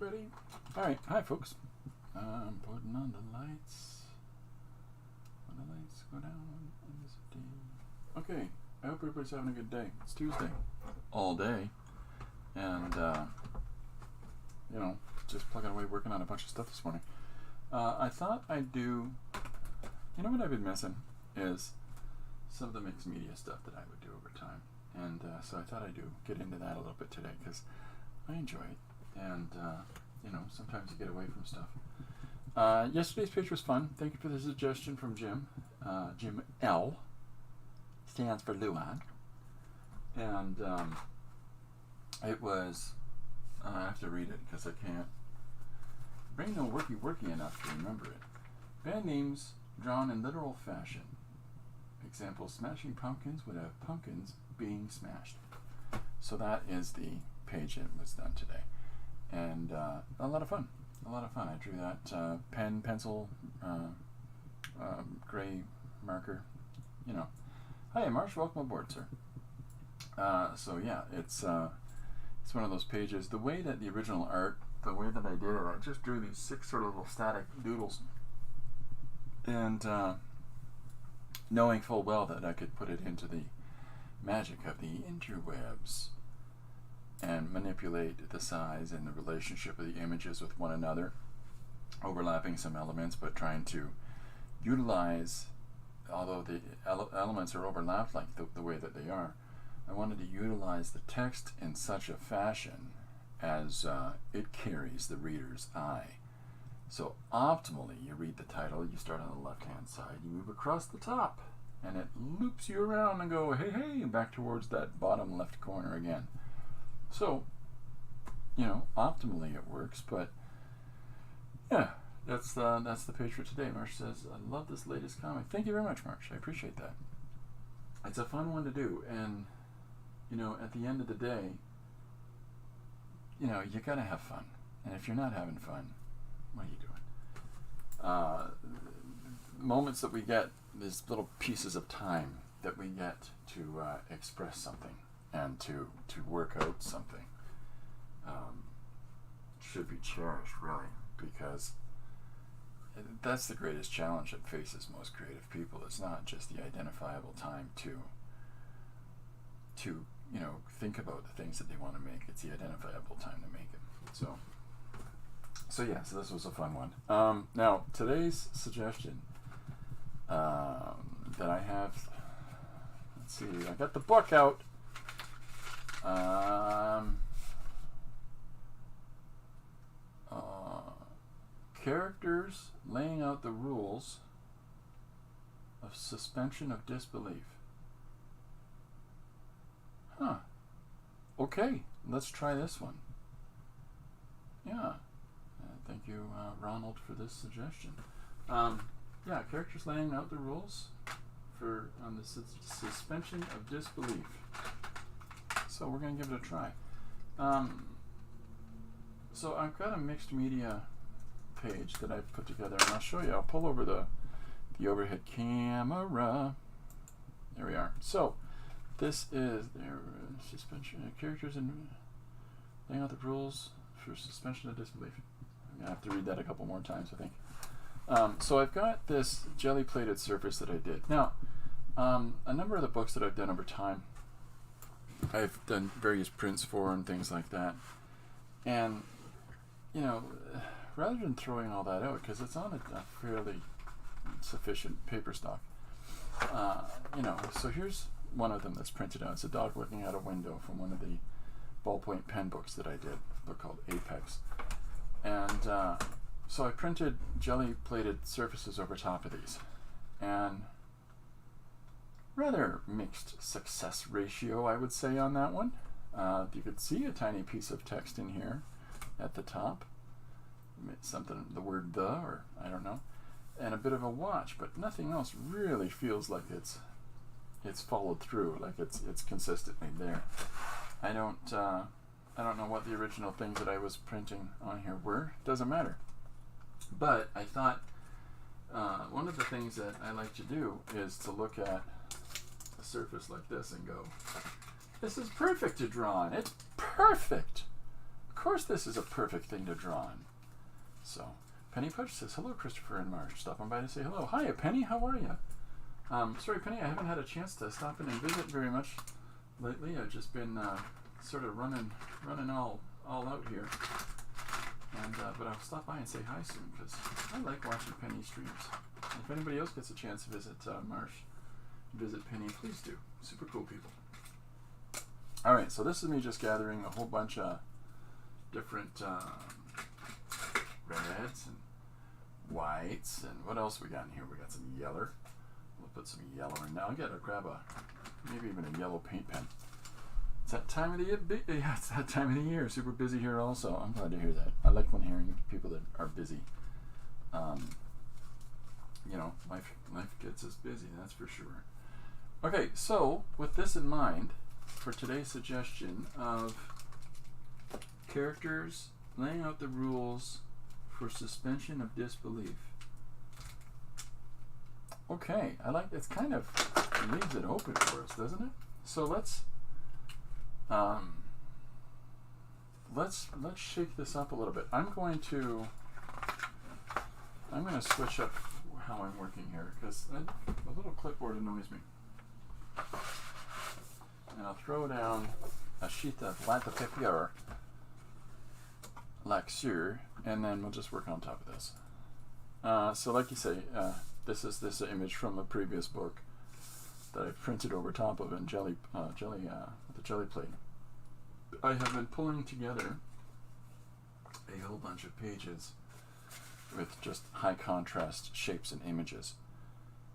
ready? All right. Hi, folks. I'm putting on the lights. When the lights go down in this day. Okay. I hope everybody's having a good day. It's Tuesday. All day. And, just plugging away working on a bunch of stuff this morning. I thought I'd do... You know what I've been missing is some of the mixed media stuff that I would do over time. And so I thought I'd get into that a little bit today because I enjoy it. And, sometimes you get away from stuff. Yesterday's page was fun. Thank you for the suggestion from Jim. Jim L. stands for Luan. And it was... I have to read it because I can't... Brain no worky enough to remember it. Band names drawn in literal fashion. Example, Smashing Pumpkins would have pumpkins being smashed. So that is the page that was done today. And a lot of fun. I drew that pen, pencil, gray marker. Hi, Marsh. Welcome aboard, sir. So yeah, it's one of those pages. The way that the original art, the way that I did it, I just drew these 6 sort of little static doodles. And knowing full well that I could put it into the magic of the interwebs and manipulate the size and the relationship of the images with one another, overlapping some elements, but trying to utilize, although the elements are overlapped like the way that they are, I wanted to utilize the text in such a fashion as it carries the reader's eye. So optimally, you read the title, you start on the left-hand side, you move across the top, and it loops you around and go, hey, hey, back towards that bottom left corner again. So, optimally it works, but yeah, that's the page for today. Marsh says, I love this latest comic. Thank you very much, Marsh. I appreciate that. It's a fun one to do, and, at the end of the day, you gotta have fun. And if you're not having fun, what are you doing? Moments that we get, these little pieces of time that we get to express something and to work out something should be cherished, really, because that's the greatest challenge that faces most creative people. It's not just the identifiable time to think about the things that they want to make. It's the identifiable time to make it. So this was a fun one. Now, today's suggestion that I have, let's see, I got the book out. Characters laying out the rules of suspension of disbelief. Huh. Okay, let's try this one. Yeah. Thank you, Ronald, for this suggestion. Characters laying out the rules on the suspension of disbelief. So we're going to give it a try. So I've got a mixed media page that I've put together, and I'll show you. I'll pull over the overhead camera. There we are. So this is their suspension characters and laying out the rules for suspension of disbelief. I'm going to have to read that a couple more times, I think. So I've got this jelly-plated surface that I did. Now, a number of the books that I've done over time, I've done various prints for and things like that. And, rather than throwing all that out, because it's on a fairly sufficient paper stock, so here's one of them that's printed out. It's a dog looking out a window from one of the ballpoint pen books that I did, a book called Apex. And so I printed jelly-plated surfaces over top of these. And rather mixed success ratio, I would say, on that one. You could see a tiny piece of text in here at the top. Something, the word "the," or I don't know. And a bit of a watch, but nothing else really feels like it's followed through, like it's consistently there. I don't know what the original things that I was printing on here were. Doesn't matter. But I thought one of the things that I like to do is to look at a surface like this and go, this is perfect to draw on. It's perfect. Of course this is a perfect thing to draw on. So, Penny Pudge says, hello, Christopher and Marsh. Stopping by to say hello. Hiya, Penny. How are you? Sorry, Penny, I haven't had a chance to stop in and visit very much lately. I've just been sort of running all out here. And but I'll stop by and say hi soon because I like watching Penny streams. And if anybody else gets a chance to visit Marsh, visit Penny, please do. Super cool people. All right, so this is me just gathering a whole bunch of different reds and whites, and what else we got in here? We got some yeller. We'll put some yellow in now. I'll grab maybe even a yellow paint pen. It's that time of the year. Yeah, it's that time of the year. Super busy here also. I'm glad to hear that. I like when hearing people that are busy. You know, life gets us busy, that's for sure. Okay, so with this in mind, for today's suggestion of characters laying out the rules for suspension of disbelief. Okay, I like it's kind of leaves it open for us, doesn't it? So let's shake this up a little bit. I'm going to switch up how I'm working here because a little clipboard annoys me. And I'll throw down a sheet of latte papier like so, and then we'll just work on top of this. So like you say, this is this image from a previous book that I printed over top of in Gelli with the Gelli plate. I have been pulling together a whole bunch of pages with just high contrast shapes and images,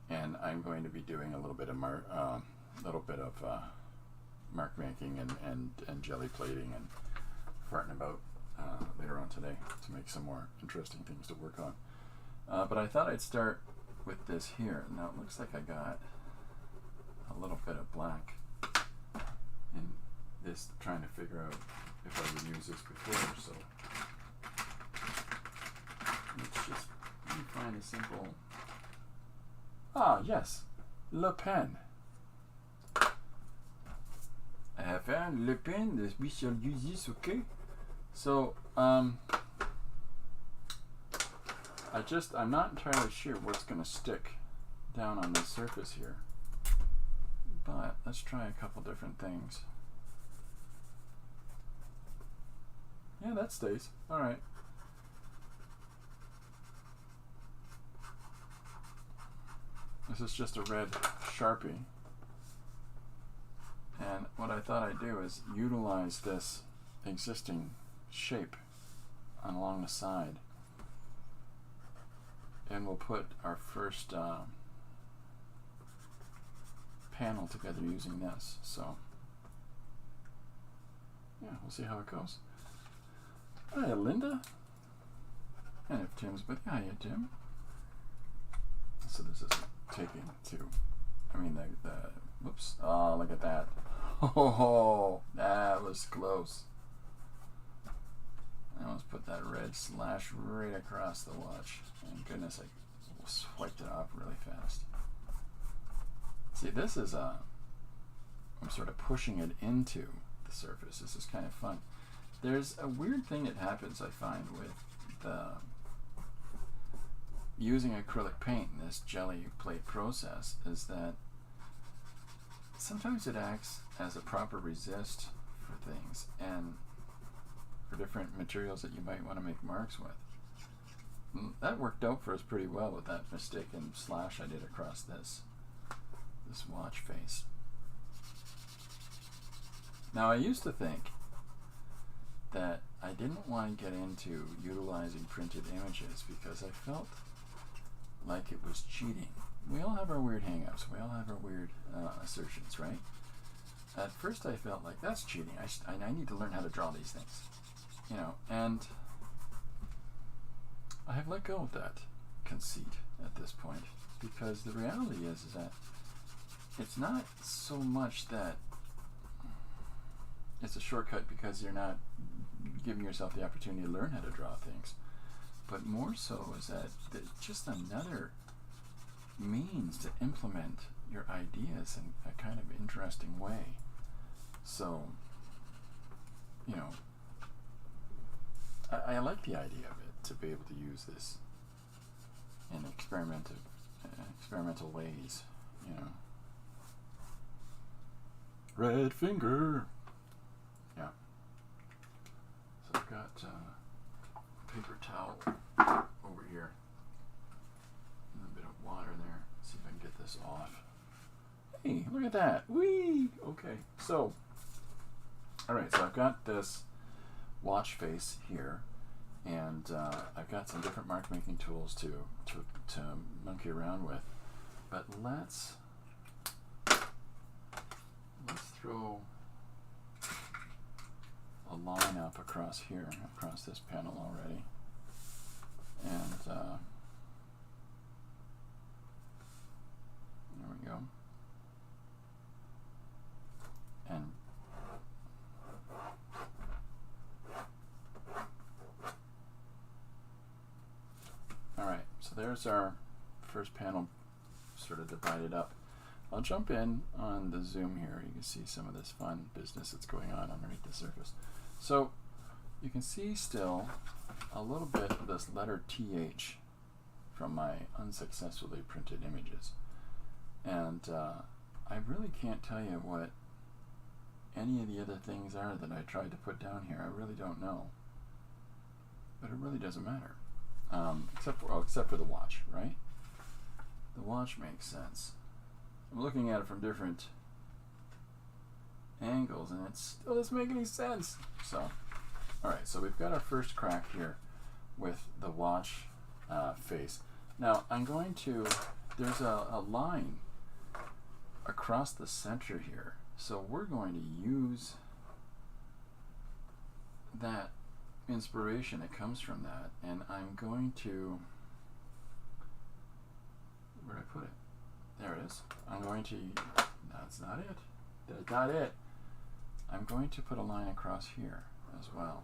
and I'm going to be doing a little bit of mark making and jelly plating and farting about later on today to make some more interesting things to work on. But I thought I'd start with this here. Now it looks like I got a little bit of black in this, trying to figure out if I would use this before. So let me find a simple. Ah, yes, Le Pen. I have found Le Pen. We shall use this, okay? So, I'm not entirely sure what's going to stick down on this surface here. But let's try a couple different things. Yeah, that stays. All right. This is just a red Sharpie. And what I thought I'd do is utilize this existing shape along the side. And we'll put our first panel together using this. So, yeah, we'll see how it goes. Hi, Linda. And if Tim's with you, hiya, Tim. So this is taking two. I mean, the whoops. Oh, look at that. Oh, that was close. I almost put that red slash right across the watch. Thank goodness I swiped it off really fast. See, this is I'm sort of pushing it into the surface. This is kind of fun. There's a weird thing that happens, I find, with using acrylic paint in this jelly plate process, is that sometimes it acts as a proper resist for things and for different materials that you might want to make marks with. That worked out for us pretty well with that mistaken slash I did across this watch face. Now, I used to think that I didn't want to get into utilizing printed images because I felt like it was cheating. We all have our weird hang-ups. We all have our weird assertions, right? At first I felt like that's cheating. I need to learn how to draw these things. You know, and I have let go of that conceit at this point because the reality is that it's not so much that it's a shortcut because you're not giving yourself the opportunity to learn how to draw things, but more so is that it's just another means to implement your ideas in a kind of interesting way. So, you know, I like the idea of it, to be able to use this in experimental ways, you know. Red finger. Yeah. So I've got paper towel over here. A little bit of water there. Let's see if I can get this off. Hey, look at that. Whee! Okay, so, alright, so I've got this watch face here, and I've got some different mark making tools to monkey around with. But let's throw a line up across here, across this panel already. And there we go. And alright, so there's our first panel sort of divided up. I'll jump in on the zoom here. You can see some of this fun business that's going on underneath the surface. So you can see still a little bit of this letter TH from my unsuccessfully printed images. And I really can't tell you what any of the other things are that I tried to put down here. I really don't know. But it really doesn't matter. Except for the watch, right? The watch makes sense. I'm looking at it from different angles and it still doesn't make any sense. So, alright, so we've got our first crack here with the watch face. Now, I'm going to, there's a line across the center here. So we're going to use that inspiration that comes from that, and I'm going to, where did I put it? There it is. I'm going to, that's not it. That's not it. I'm going to put a line across here as well.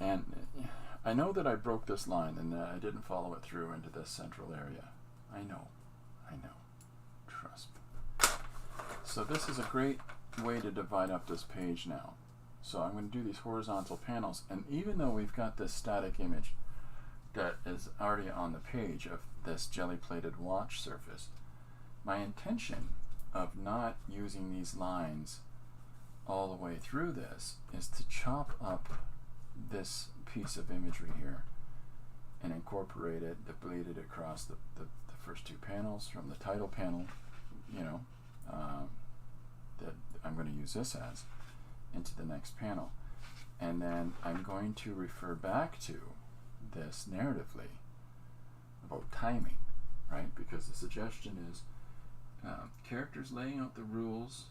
And I know that I broke this line and that I didn't follow it through into this central area. I know. Trust me. So this is a great way to divide up this page now. So I'm going to do these horizontal panels, and even though we've got this static image that is already on the page of this jelly plated watch surface, my intention of not using these lines all the way through this is to chop up this piece of imagery here and incorporate it, bleed it across the first two panels from the title panel, you know, that I'm going to use this as, into the next panel. And then I'm going to refer back to this narratively about timing, right? Because the suggestion is characters laying out the rules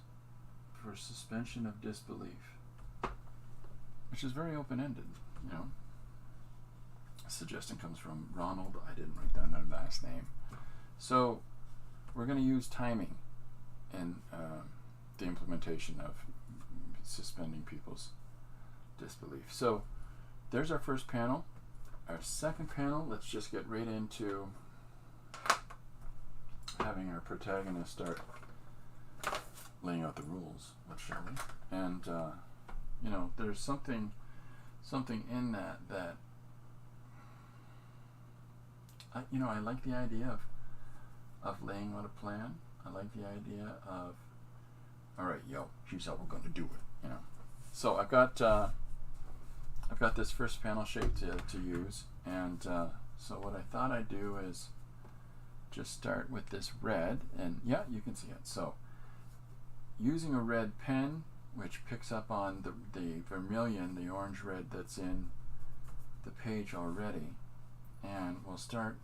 for suspension of disbelief, which is very open-ended, you know. The suggestion comes from Ronald. I didn't write down their last name. So we're going to use timing in the implementation of suspending people's disbelief. So there's our first panel. Our second panel, let's just get right into having our protagonist start laying out the rules, shall we? And you know, there's something in that you know, I like the idea of laying out a plan. I like the idea of, all right, yo, here's how we're going to do it, you know. So I've got this first panel shape to use, and so what I thought I'd do is just start with this red, and yeah, you can see it. So using a red pen, which picks up on the vermilion, the orange red that's in the page already, and we'll start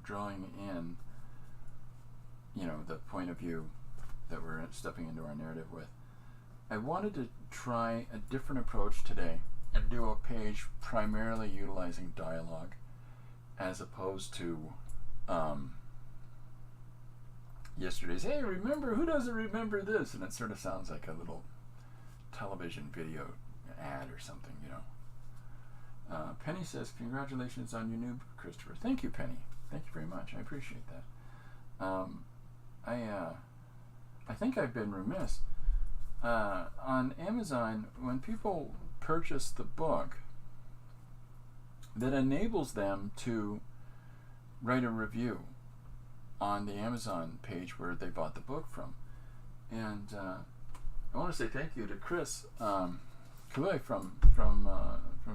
drawing in, you know, the point of view that we're stepping into our narrative with. I wanted to try a different approach today and do a page primarily utilizing dialogue as opposed to yesterday's, hey, remember, who doesn't remember this? And it sort of sounds like a little television video ad or something, you know. Penny says, congratulations on your new book, Christopher. Thank you, Penny. Thank you very much. I appreciate that. I think I've been remiss. on Amazon, when people purchase the book, that enables them to write a review on the Amazon page where they bought the book from. And I want to say thank you to Chris Kalui from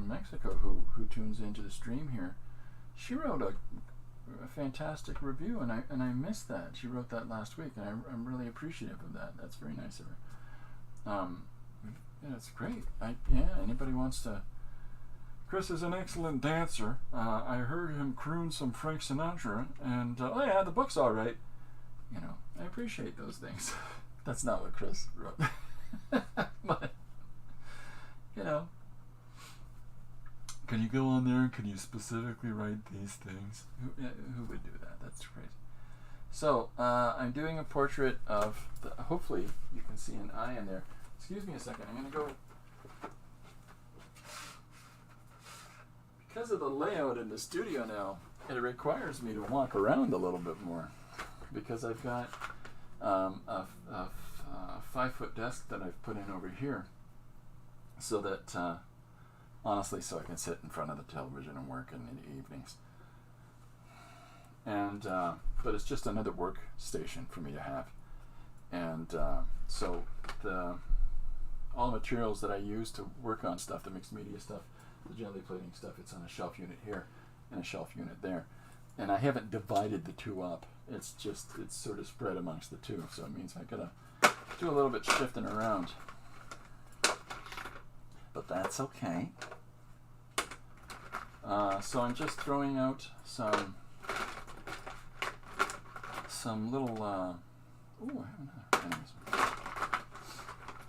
Mexico, who tunes into the stream here. She wrote a fantastic review, and I missed that. She wrote that last week, and I'm really appreciative of that. That's very nice of her. Yeah, it's great. Anybody wants to. Chris is an excellent dancer. I heard him croon some Frank Sinatra, and oh yeah, the book's all right. You know, I appreciate those things. That's not what Chris wrote, but you know, can you go on there and can you specifically write these things? Who would do that? That's crazy. So I'm doing a portrait of. Hopefully, you can see an eye in there. Excuse me a second. I'm going to go. Because of the layout in the studio now, it requires me to walk around a little bit more, because I've got a 5-foot desk that I've put in over here, so that honestly, so I can sit in front of the television and work in the evenings. And but it's just another workstation for me to have, and so all the materials that I use to work on stuff, the mixed media stuff, the jelly plating stuff, it's on a shelf unit here and a shelf unit there. And I haven't divided the two up. It's sort of spread amongst the two. So it means I gotta do a little bit shifting around. But that's okay. So I'm just throwing out some little, ooh, I have another. Anyways.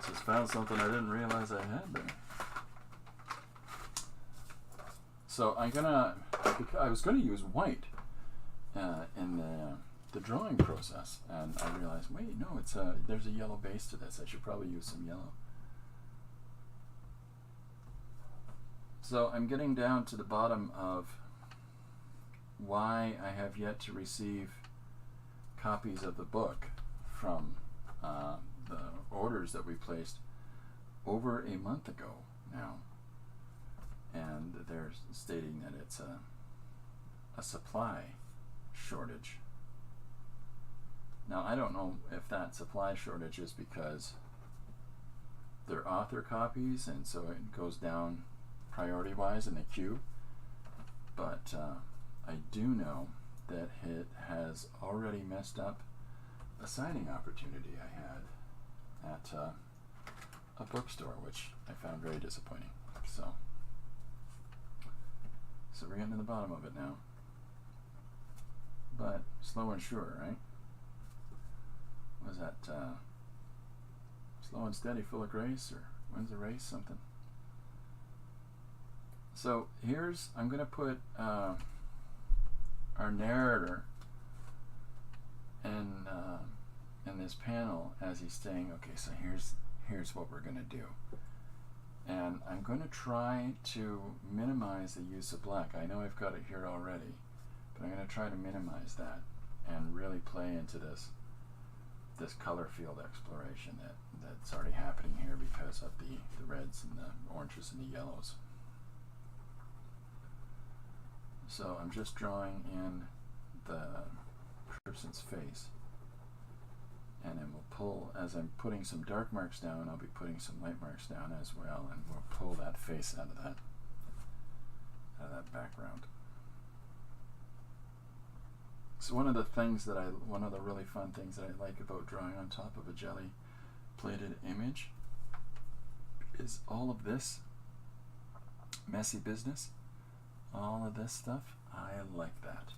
Just found something I didn't realize I had there. So I was gonna use white in the drawing process, and I realized, wait, no, there's a yellow base to this. I should probably use some yellow. So I'm getting down to the bottom of why I have yet to receive copies of the book from the orders that we placed over a month ago now. And they're stating that it's a supply shortage. Now, I don't know if that supply shortage is because they're author copies, and so it goes down priority-wise in the queue. But I do know that it has already messed up a signing opportunity I had at a bookstore, which I found very disappointing. So we're getting to the bottom of it now. But slow and sure, right? Was that slow and steady, full of grace, or wins the race, something? So I'm going to put our narrator in this panel as he's saying, okay, so here's what we're going to do. And I'm going to try to minimize the use of black. I know I've got it here already, but I'm going to try to minimize that and really play into this color field exploration that's already happening here because of the reds and the oranges and the yellows. So I'm just drawing in the person's face. And then we'll pull, as I'm putting some dark marks down, I'll be putting some light marks down as well, and we'll pull that face out of that background. So one of the really fun things that I like about drawing on top of a jelly plated image is all of this messy business, all of this stuff. I like that.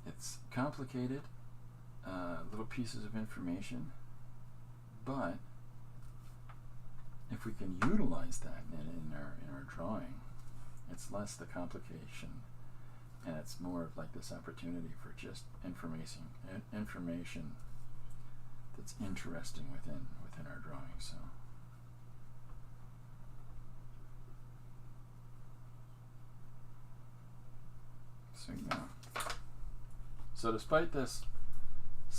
It's complicated, little pieces of information, but if we can utilize that in our drawing, it's less the complication, and it's more of like this opportunity for just information that's interesting within our drawing. So yeah. So despite this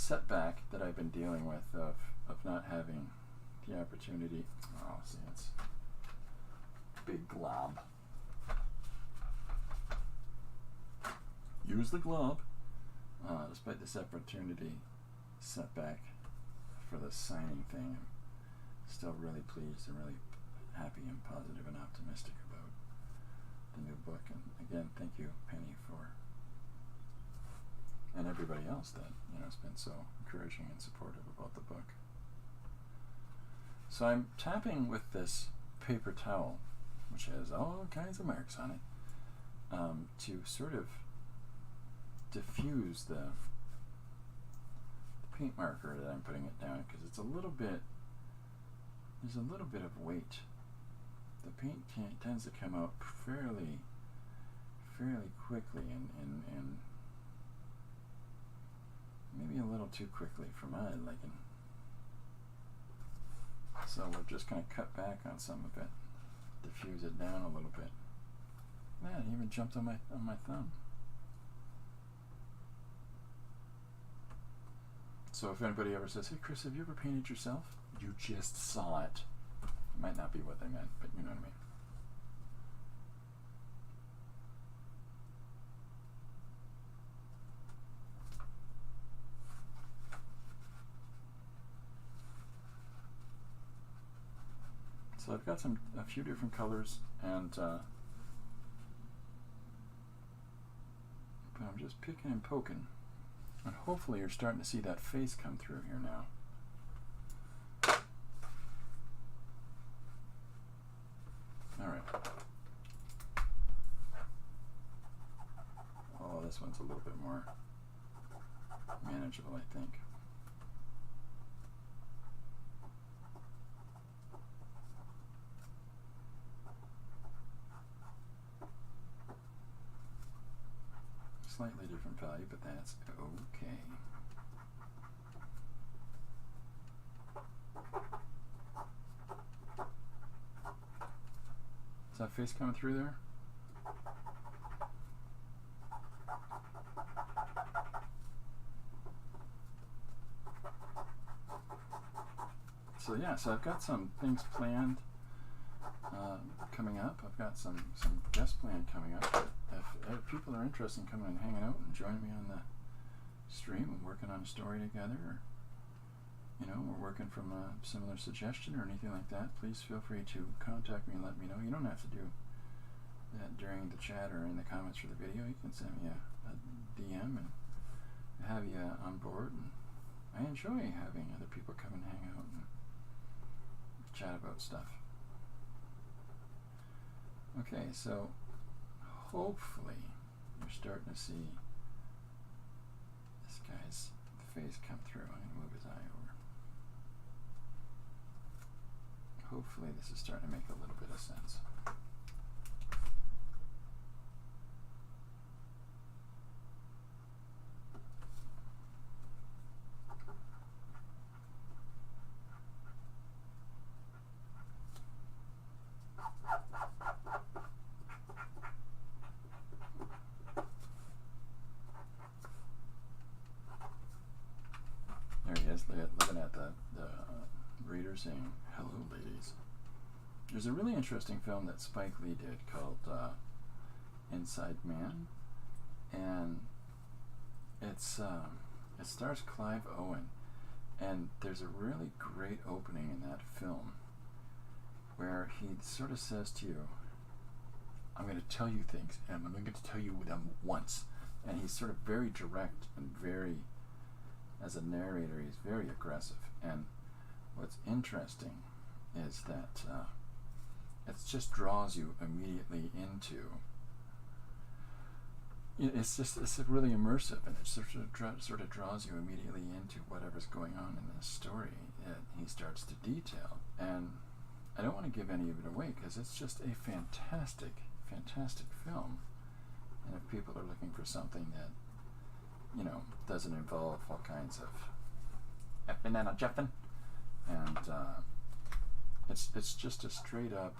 setback that I've been dealing with of not having the opportunity. Oh, see, it's a big glob. Use the glob. Despite this opportunity setback for the signing thing, I'm still really pleased and really happy and positive and optimistic about the new book. And again, thank you, Penny, and everybody else that has been so encouraging and supportive about the book. So I'm tapping with this paper towel, which has all kinds of marks on it, to sort of diffuse the paint marker that I'm putting it down, because it's a little bit, there's a little bit of weight. The paint tends to come out fairly quickly and maybe a little too quickly for my liking. So we're just going to cut back on some of it, diffuse it down a little bit. Man, it even jumped on my thumb. So if anybody ever says, "Hey Chris, have you ever painted yourself?" You just saw it. It might not be what they meant, but you know what I mean. So I've got a few different colors, and but I'm just picking and poking, and hopefully you're starting to see that face come through here now. All right. Oh, this one's a little bit more manageable, I think. Slightly different value, but that's okay. Is that face coming through there? So yeah, so I've got some things planned coming up. I've got some guests planned coming up. If people are interested in coming and hanging out and joining me on the stream and working on a story together, or we're working from a similar suggestion or anything like that, please feel free to contact me and let me know. You don't have to do that during the chat or in the comments for the video. You can send me a DM and have you on board. And I enjoy having other people come and hang out and chat about stuff. Okay, so hopefully you're starting to see this guy's face come through. I'm going to move his eye over. Hopefully this is starting to make a little bit of sense. There he is, looking at the reader saying, "Hello, ladies." There's a really interesting film that Spike Lee did called Inside Man, and it stars Clive Owen, and there's a really great opening in that film where he sort of says to you, "I'm going to tell you things, and I'm going to tell you them once," and he's sort of very direct and very, as a narrator, he's very aggressive. And what's interesting is that it just draws you immediately into. It's really immersive, and it sort of draws you immediately into whatever's going on in this story. He starts to detail, and I don't want to give any of it away because it's just a fantastic film. And if people are looking for something that doesn't involve all kinds of effing and a jeffing, and it's just a straight up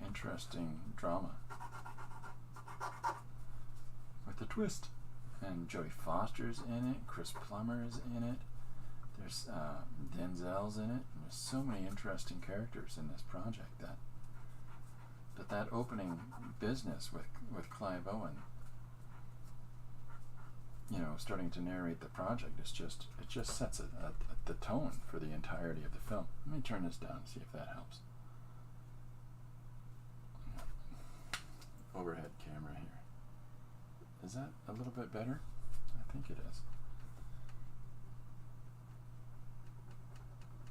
interesting drama with a twist. And Jodie Foster's in it. Chris Plummer is in it. There's Denzel's in it. There's so many interesting characters in this project that opening business with Clive Owen, you know, starting to narrate the project, it just sets the tone for the entirety of the film. Let me turn this down and see if that helps. Overhead camera here. Is that a little bit better? I think it is.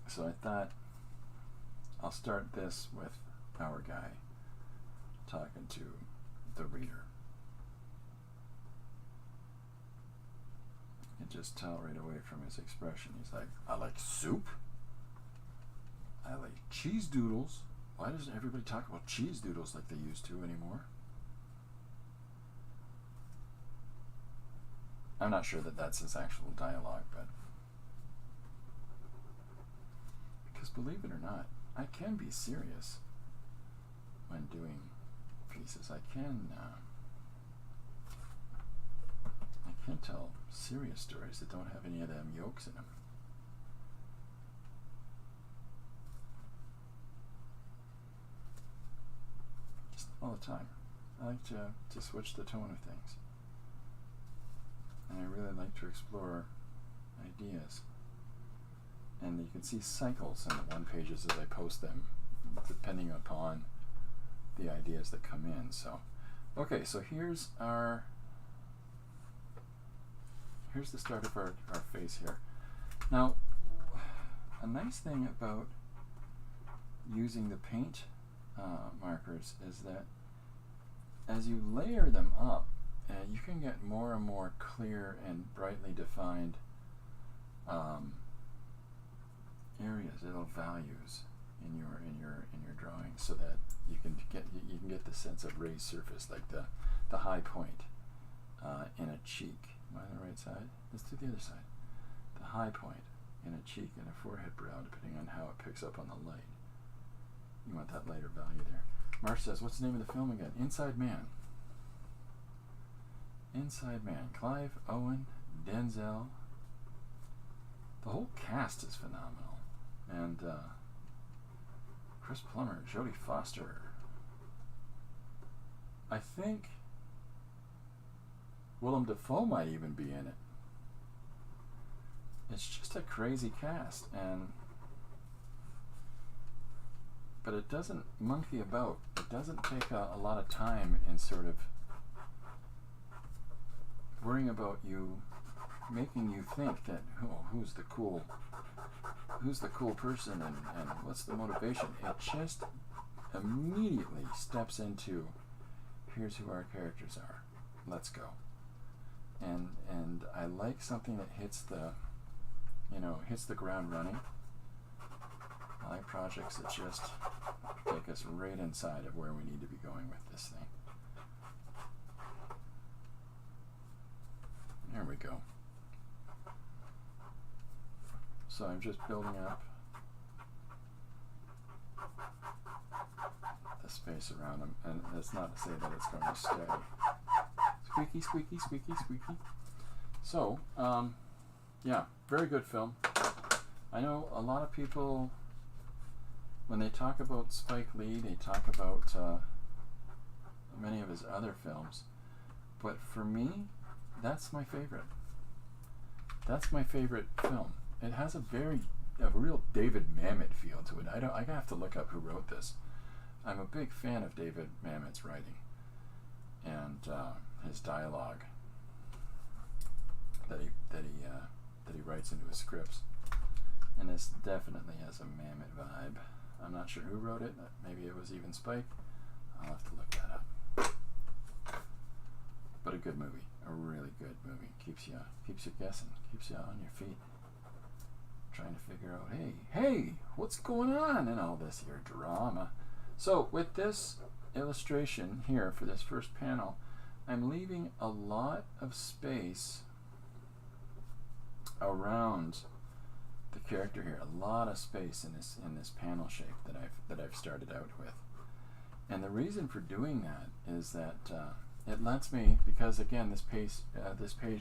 So I thought I'll start this with our guy talking to the reader. You can just tell right away from his expression. He's like, I like soup. I like cheese doodles. Why doesn't everybody talk about cheese doodles like they used to anymore? I'm not sure that that's his actual dialogue, but because believe it or not, I can be serious when doing pieces. I can tell serious stories that don't have any of them yolks in them. Just all the time. I like to switch the tone of things. And I really like to explore ideas. And you can see cycles in the one pages as I post them, depending upon the ideas that come in. So, okay, so here's the start of our face here. Now, a nice thing about using the paint markers is that as you layer them up, you can get more and more clear and brightly defined areas, little values in your drawing, so that you can get the sense of raised surface, like the high point in a cheek. Am I on the right side? Let's do the other side. The high point in a cheek and a forehead brow, depending on how it picks up on the light. You want that lighter value there. Marsh says, what's the name of the film again? Inside Man. Inside Man. Clive Owen, Denzel. The whole cast is phenomenal. And Chris Plummer, Jodie Foster. I think Willem Dafoe might even be in it. It's just a crazy cast, but it doesn't monkey about. It doesn't take a lot of time in sort of worrying about you, making you think that, oh, who's the cool person and what's the motivation. It just immediately steps into, here's who our characters are. Let's go. And I like something that hits the ground running. I like projects that just take us right inside of where we need to be going with this thing. There we go. So I'm just building up the space around them, and that's not to say that it's going to stay. Squeaky, squeaky, squeaky, squeaky. So, yeah, very good film. I know a lot of people, when they talk about Spike Lee, they talk about many of his other films, but for me, that's my favorite. That's my favorite film. It has a real David Mamet feel to it. I have to look up who wrote this. I'm a big fan of David Mamet's writing and his dialogue that he writes into his scripts. And this definitely has a Mamet vibe. I'm not sure who wrote it. Maybe it was even Spike. I'll have to look that up. But a good movie. A really good movie. Keeps you guessing. Keeps you on your feet. Trying to figure out, hey, what's going on in all this here drama? So with this illustration here for this first panel, I'm leaving a lot of space around the character here. A lot of space in this panel shape that I've started out with. And the reason for doing that is that it lets me, because again this page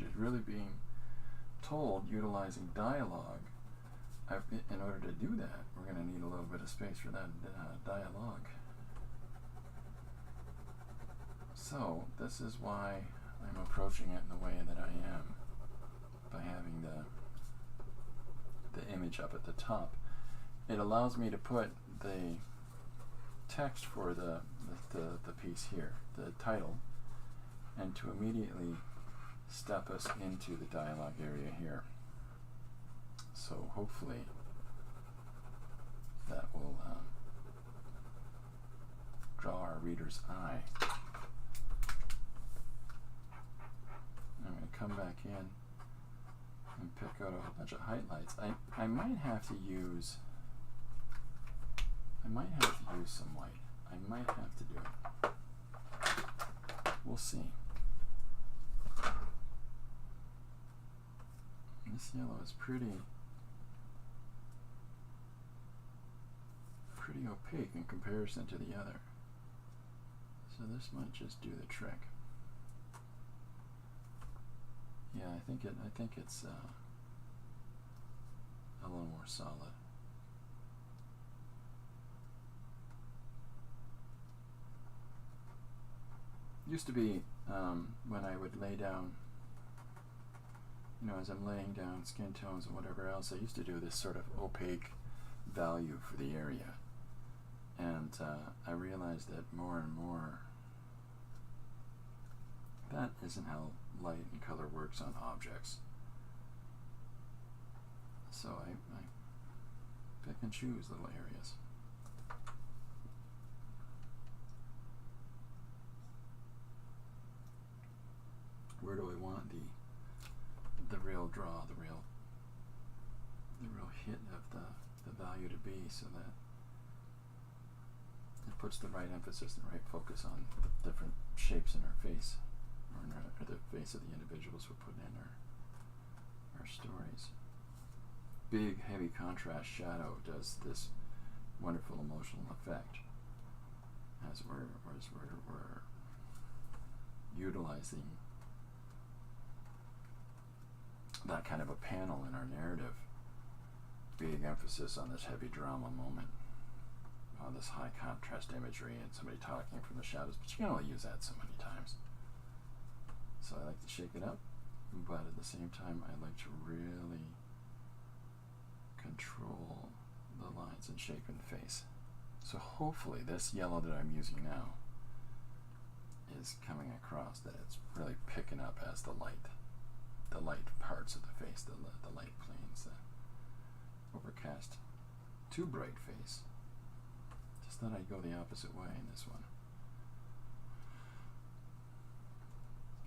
is really being told utilizing dialogue. In order to do that, we're going to need a little bit of space for that dialogue. So this is why I'm approaching it in the way that I am, by having the image up at the top. It allows me to put the text for the piece here, the title, and to immediately step us into the dialogue area here. So hopefully that will draw our reader's eye. I'm going to come back in and pick out a whole bunch of highlights. I might have to use some white. I might have to do it. We'll see. This yellow is pretty opaque in comparison to the other. So this might just do the trick. Yeah, I think it's a little more solid. Used to be when I would lay down, as I'm laying down skin tones and whatever else, I used to do this sort of opaque value for the area. And I realized that more and more that isn't how light and color works on objects. So I pick and choose little areas. Where do I want the real draw, the real hit of the value to be, so that it puts the right emphasis and the right focus on the different shapes in our face, or the face of the individuals we're putting in our stories. Big, heavy contrast shadow does this wonderful emotional effect as we're utilizing that kind of a panel in our narrative. Big emphasis on this heavy drama moment, on this high contrast imagery and somebody talking from the shadows, but you can only use that so many times. So I like to shake it up, but at the same time I like to really control the lines and shape in the face. So hopefully this yellow that I'm using now is coming across, that it's really picking up as the light parts of the face, the light planes, the overcast, too bright face. Just thought I'd go the opposite way in this one.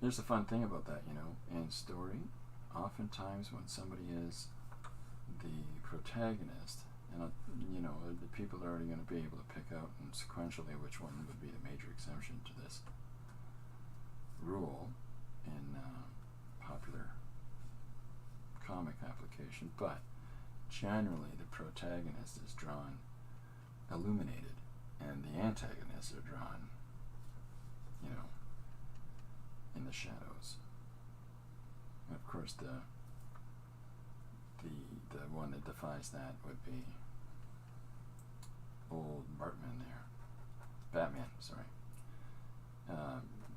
Here's the fun thing about that, in story, oftentimes when somebody is the protagonist, and the people are already going to be able to pick out sequentially which one would be the major exemption to this rule in popular comic application, but generally the protagonist is drawn illuminated and the antagonists are drawn in the shadows. And of course the one that defies that would be old Batman, sorry,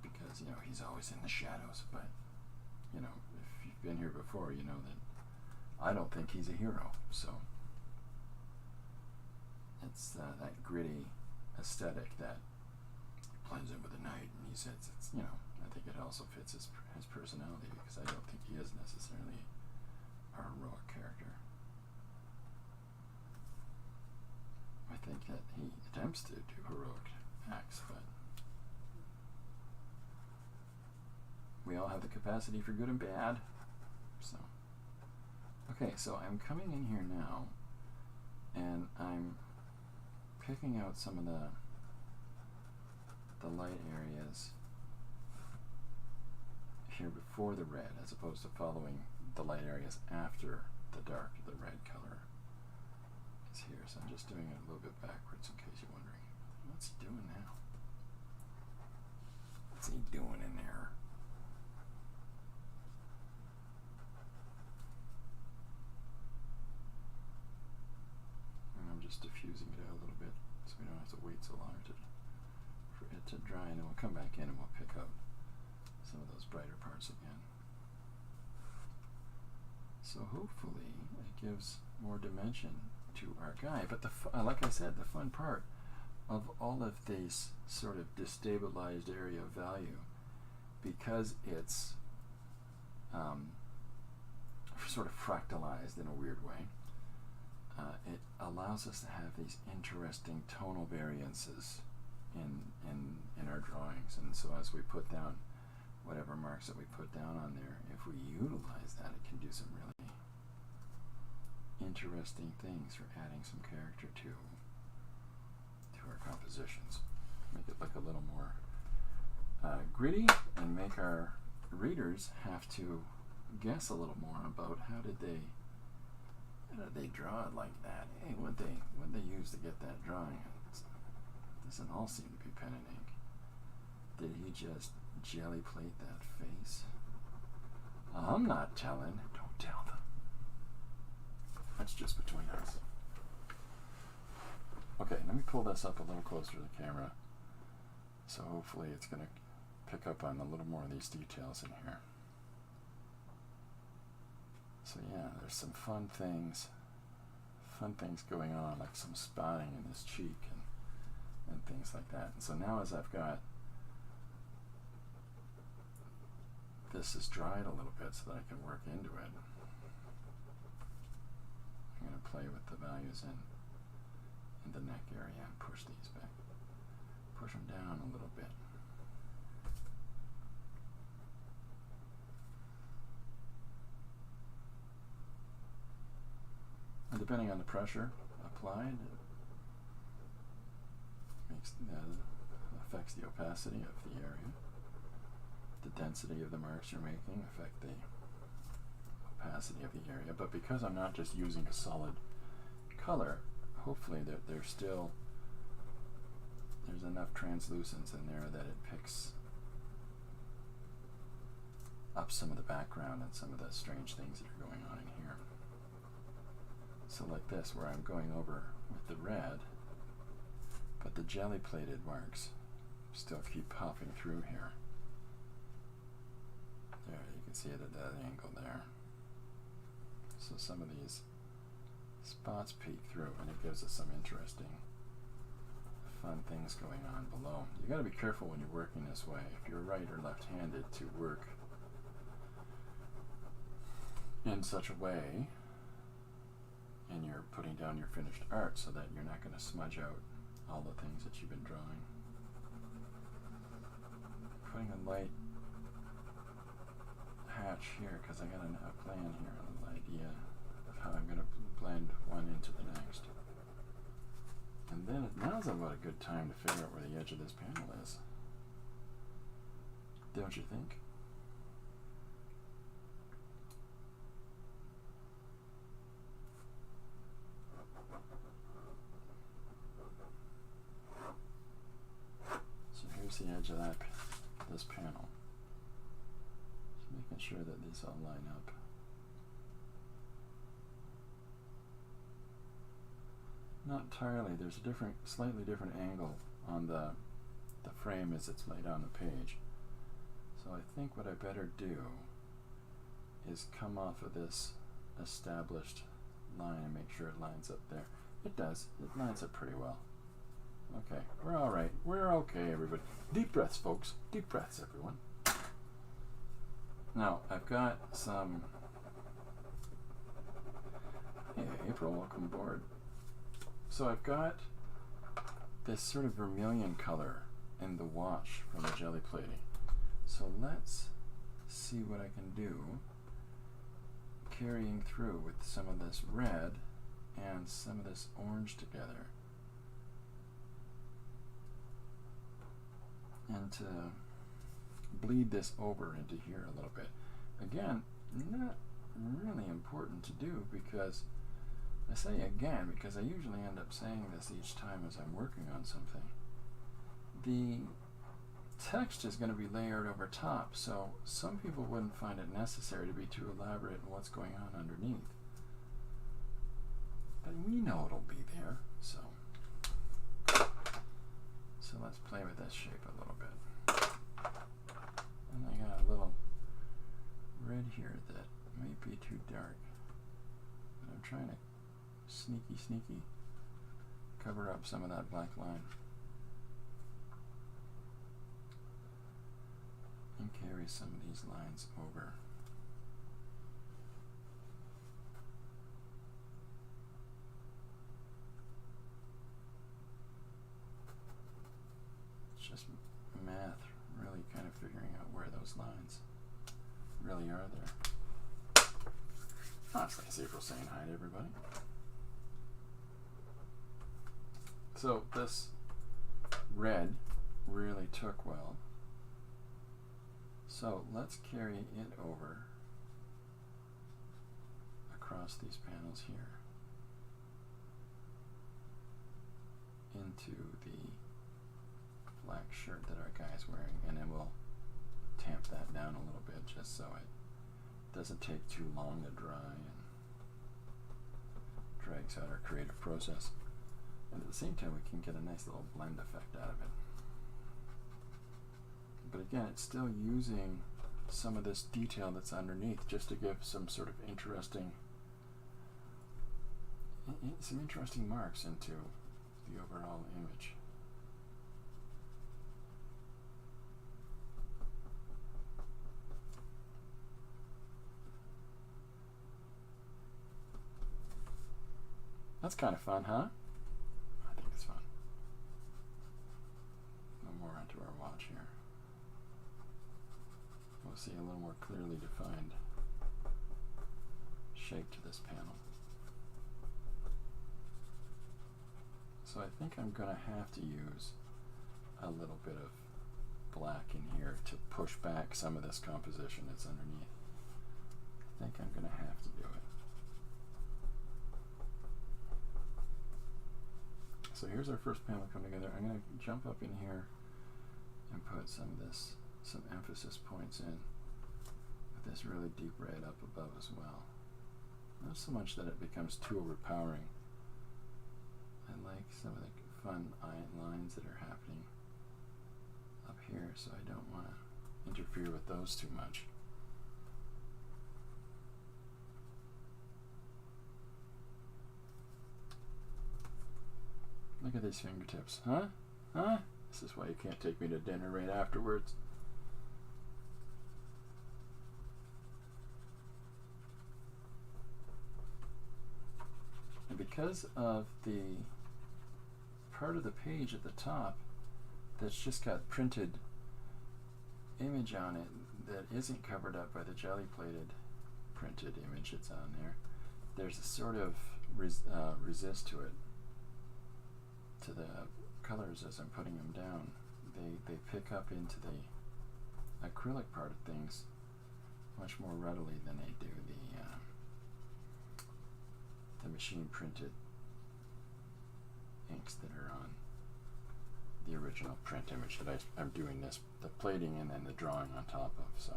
because he's always in the shadows. But if you've been here before, you know that I don't think he's a hero. So it's that gritty aesthetic that blends in with the night, and he says it's I think it also fits his personality, because I don't think he is necessarily a heroic character. I think that he attempts to do heroic acts, but we all have the capacity for good and bad. So, okay, so I'm coming in here now, and I'm picking out some of the light areas here before the red, as opposed to following the light areas after the red color is here. So I'm just doing it a little bit backwards in case you're wondering, what's he doing now? What's he doing in there? And I'm just diffusing it out a little bit so we don't have to wait so long for it to dry, and then we'll come back in and we'll pick out some of those brighter parts again. So hopefully it gives more dimension to our guy. But like I said, the fun part of all of this sort of destabilized area of value, because it's sort of fractalized in a weird way, it allows us to have these interesting tonal variances in our drawings. And so as we put down whatever marks that we put down on there, if we utilize that, it can do some really interesting things for adding some character to our compositions. Make it look a little more gritty, and make our readers have to guess a little more about how did they draw it like that? Hey, what they use to get that drawing? It doesn't all seem to be pen and ink. Did he just jelly plate that face? I'm not telling. Don't tell them. That's just between us. Okay, let me pull this up a little closer to the camera. So hopefully it's going to pick up on a little more of these details in here. So yeah, there's some fun things going on, like some spotting in his cheek and things like that. And so now, as I've got this is dried a little bit so that I can work into it, I'm going to play with the values in the neck area and push these back. Push them down a little bit. And depending on the pressure applied, it affects the opacity of the area. The density of the marks you're making affect the opacity of the area. But because I'm not just using a solid color, hopefully there's enough translucence in there that it picks up some of the background and some of the strange things that are going on in here. So like this, where I'm going over with the red, but the jelly plated marks still keep popping through here. There, you can see it at that angle there. So some of these spots peek through, and it gives us some interesting, fun things going on below. You got to be careful when you're working this way, if you're right or left-handed, to work in such a way, and you're putting down your finished art, so that you're not going to smudge out all the things that you've been drawing. Putting a light hatch here, because I got a plan here, a little idea of how I'm going to blend one into the next. And then now's about a good time to figure out where the edge of this panel is. Don't you think? So here's the edge of this panel. Just making sure that these all line up. Not entirely. There's a slightly different angle on the frame as it's laid on the page. So I think what I better do is come off of this established line and make sure it lines up there. It does. It lines up pretty well. Okay, we're all right. We're okay, everybody. Deep breaths, folks. Deep breaths, everyone. Now, I've got some... Hey, April, welcome aboard. So I've got this sort of vermilion color in the wash from the jelly plating. So let's see what I can do carrying through with some of this red and some of this orange together. And to bleed this over into here a little bit. Again, not really important to do, because I say again because I usually end up saying this each time as I'm working on something. text is going to be layered over top, so some people wouldn't find it necessary to be too elaborate in what's going on underneath. But we know it'll be there, so let's play with this shape a little bit. And I got a little red here that might be too dark, but I'm trying to sneaky cover up some of that black line and carry some of these lines over. It's just math, really kind of figuring out where those lines really are there. Honestly, it's April saying hi to everybody. So this red really took well. So let's carry it over across these panels here into the black shirt that our guy's wearing, and then we'll tamp that down a little bit just so it doesn't take too long to dry and drags out our creative process. And at the same time, we can get a nice little blend effect out of it. But again, it's still using some of this detail that's underneath just to give some sort of interesting marks into the overall image. That's kind of fun, huh? I think it's fun. A little more onto our watch here. We'll see a little more clearly defined shape to this panel. So I think I'm going to have to use a little bit of black in here to push back some of this composition that's underneath. I think I'm going to have to do it. So here's our first panel come together. I'm going to jump up in here and put some emphasis points in with this really deep red up above as well. Not so much that it becomes too overpowering. I like some of the fun lines that are happening up here, so I don't want to interfere with those too much. Look at these fingertips, huh? Huh? This is why you can't take me to dinner right afterwards. And because of the part of the page at the top that's just got printed image on it that isn't covered up by the jelly plated printed image that's on there, there's a sort of resist to it, to the colors as I'm putting them down. They pick up into the acrylic part of things much more readily than they do the machine printed inks that are on the original print image that I'm doing the plating and then the drawing on top of. So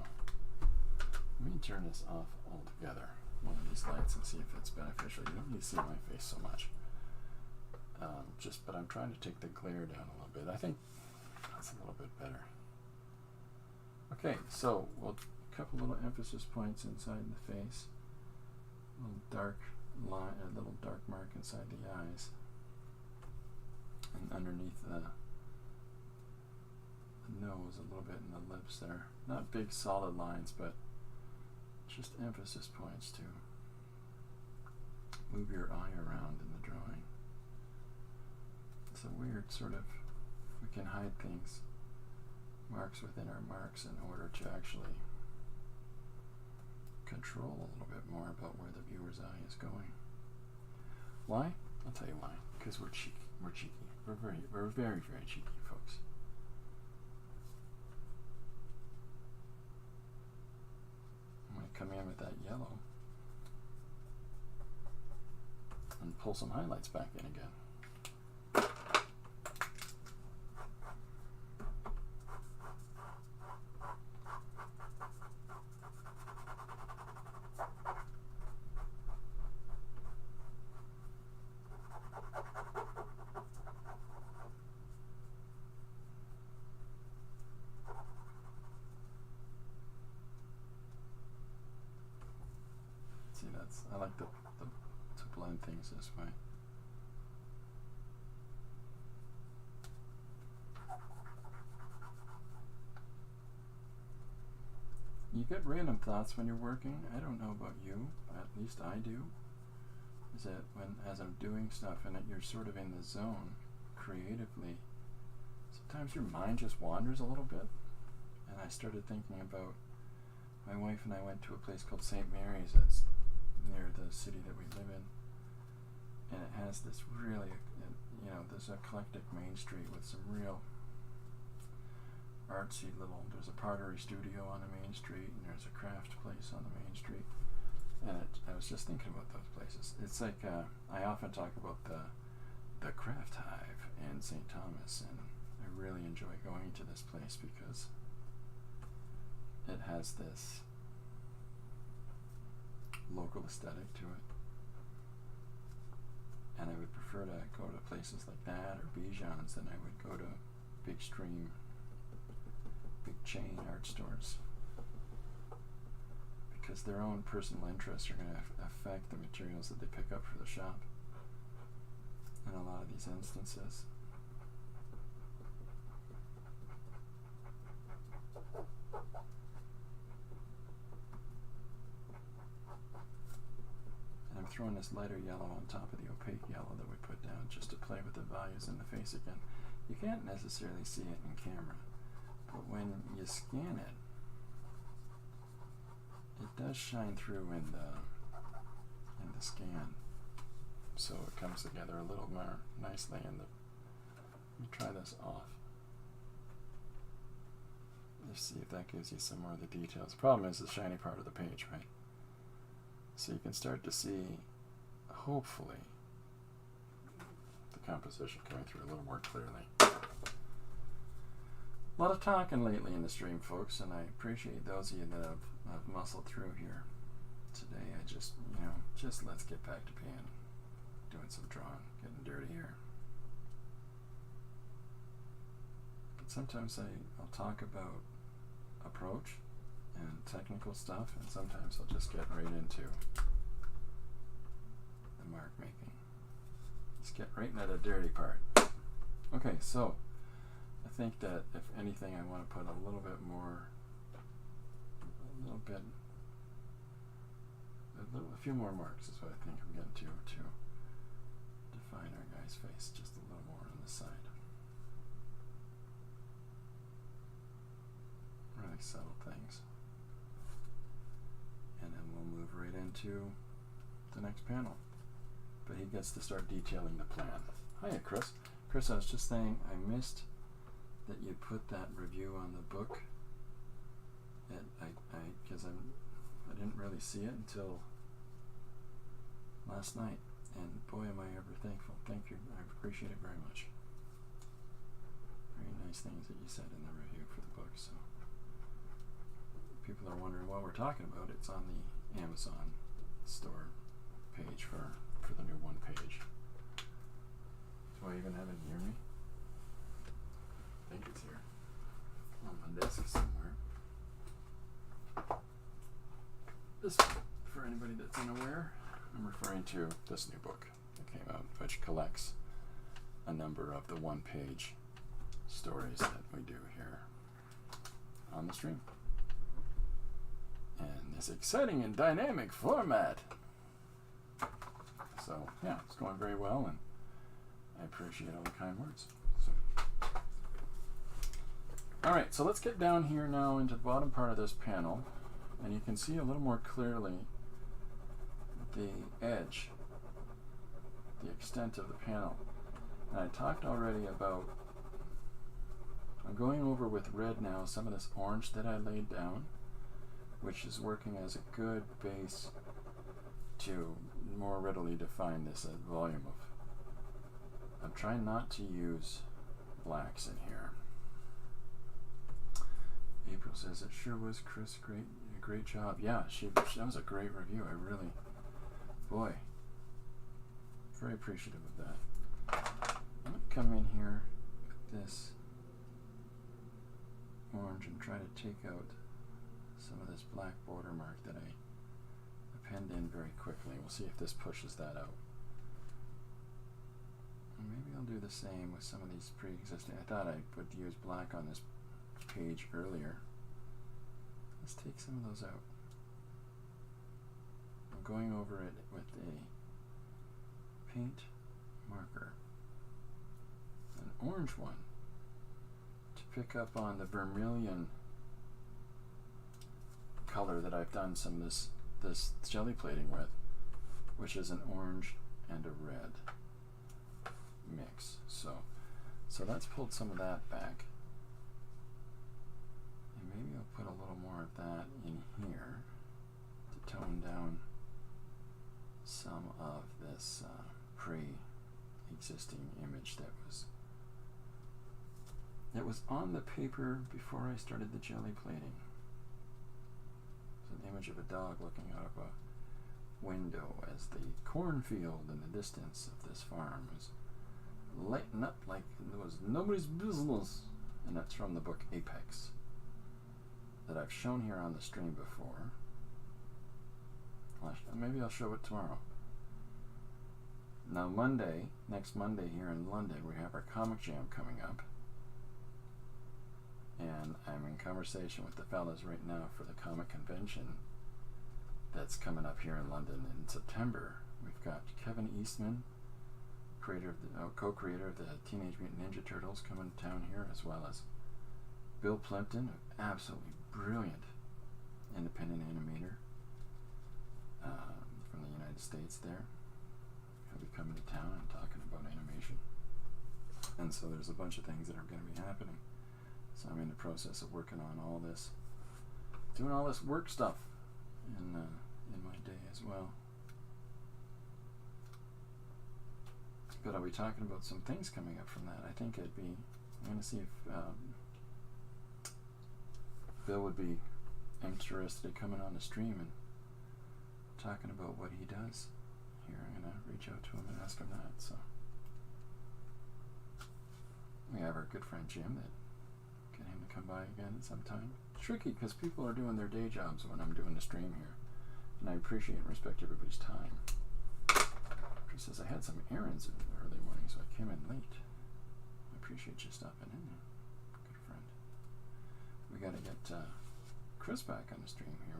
let me turn this off altogether, one of these lights, and see if it's beneficial. You don't need to see my face so much. But I'm trying to take the glare down a little bit. I think that's a little bit better. Okay, so we'll a couple little emphasis points inside the face, a little dark line, a little dark mark inside the eyes, and underneath the nose a little bit, in the lips there. Not big solid lines, but just emphasis points to move your eye around in the drawing. It's a weird sort of, we can hide things, marks within our marks, in order to actually control a little bit more about where the viewer's eye is going. Why? I'll tell you why. Because we're cheeky. We're cheeky. We're very, very cheeky, folks. I'm going to come in with that yellow and pull some highlights back in again. I like to blend things this way. You get random thoughts when you're working. I don't know about you, at least I do. Is that as I'm doing stuff and that you're sort of in the zone creatively, sometimes your mind just wanders a little bit. And I started thinking about my wife and I went to a place called St. Mary's that's near the city that we live in. And it has this really, this eclectic main street with some real artsy there's a pottery studio on the main street, and there's a craft place on the main street. And I was just thinking about those places. It's like, I often talk about the craft hive in St. Thomas, and I really enjoy going to this place because it has this local aesthetic to it. And I would prefer to go to places like that or Bijan's than I would go to big chain art stores, because their own personal interests are going to affect the materials that they pick up for the shop in a lot of these instances. And I'm throwing this lighter yellow on top of the opaque yellow that we put down just to play with the values in the face again. You can't necessarily see it in camera, but when you scan it, it does shine through in the scan, so it comes together a little more nicely. Let me try this off. Let's see if that gives you some more of the details. The problem is the shiny part of the page, right? So you can start to see, hopefully, the composition coming through a little more clearly. A lot of talking lately in the stream, folks, and I appreciate those of you that have muscled through here today. I just let's get back to being doing some drawing, getting dirty here. But sometimes I'll talk about approach and technical stuff, and sometimes I'll just get right into the mark making. Let's get right into the dirty part. Okay, so I think that if anything, I want to put a few more marks is what I think I'm getting to define our guy's face just a little more on the side. Really subtle things. And then we'll move right into the next panel. But he gets to start detailing the plan. Hiya, Chris. Chris, I was just saying I missed that you put that review on the book. Because I didn't really see it until last night, and boy am I ever thankful. Thank you. I appreciate it very much. Very nice things that you said in the review for the book. So people are wondering what we're talking about. It's on the Amazon store page for the new one page. Do I even have it near me? I think it's here on my desk somewhere. This one, for anybody that's unaware, I'm referring to this new book that came out, which collects a number of the one-page stories that we do here on the stream. And this exciting and dynamic format. So, yeah, it's going very well, and I appreciate all the kind words. So, alright, so let's get down here now into the bottom part of this panel, and you can see a little more clearly the edge, the extent of the panel. And I talked already about, I'm going over with red now some of this orange that I laid down, which is working as a good base to more readily define this volume of. I'm trying not to use blacks in here. April says it sure was, Chris. Great job. Yeah, that was a great review. I really, boy, very appreciative of that. I'm going to come in here with this orange and try to take out some of this black border mark that I penned in very quickly. We'll see if this pushes that out. And maybe I'll do the same with some of these pre-existing. I thought I would use black on this page earlier. Let's take some of those out. I'm going over it with a paint marker, an orange one, to pick up on the vermilion color that I've done some of this jelly plating with, which is an orange and a red mix. So that's pulled some of that back. And maybe I'll put a little more of that in here to tone down some of this pre-existing image that was on the paper before I started the jelly plating. It's an image of a dog looking out of a window as the cornfield in the distance of this farm was lighting up like it was nobody's business. And that's from the book Apex that I've shown here on the stream before. Maybe I'll show it tomorrow. Now next Monday here in London, we have our comic jam coming up. And I'm in conversation with the fellas right now for the comic convention that's coming up here in London in September. We've got Kevin Eastman, co-creator of the Teenage Mutant Ninja Turtles, coming to town here, as well as Bill Plimpton, an absolutely brilliant independent animator from the United States there. He'll be coming to town and talking about animation. And so there's a bunch of things that are going to be happening. So I'm in the process of working on all this, doing all this work stuff in my day as well. But I'll be talking about some things coming up from that. I think I'm going to see if Bill would be interested in coming on the stream and talking about what he does here. I'm going to reach out to him and ask him that. So we have our good friend Jim that get him to come by again at some time. It's tricky because people are doing their day jobs when I'm doing the stream here, and I appreciate and respect everybody's time. She says, I had some errands in the early morning, so I came in late. I appreciate you stopping in there, good friend. We got to get Chris back on the stream here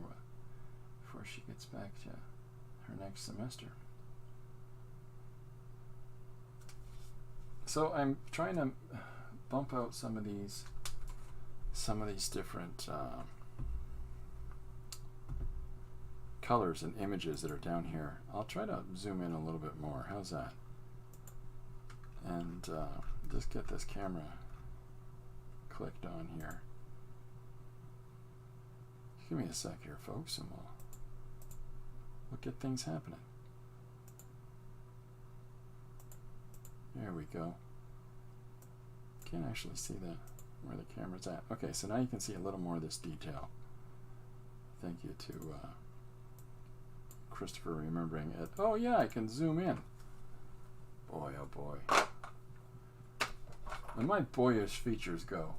before she gets back to her next semester. So I'm trying to bump out some of these different colors and images that are down here. I'll try to zoom in a little bit more. How's that? And just get this camera clicked on here. Give me a sec here, folks, and we'll get things happening. There we go. Can't actually see where the camera's at. Okay, so now you can see a little more of this detail. Thank you to Christopher remembering it. Oh yeah, I can zoom in. Boy, oh boy. When my boyish features go.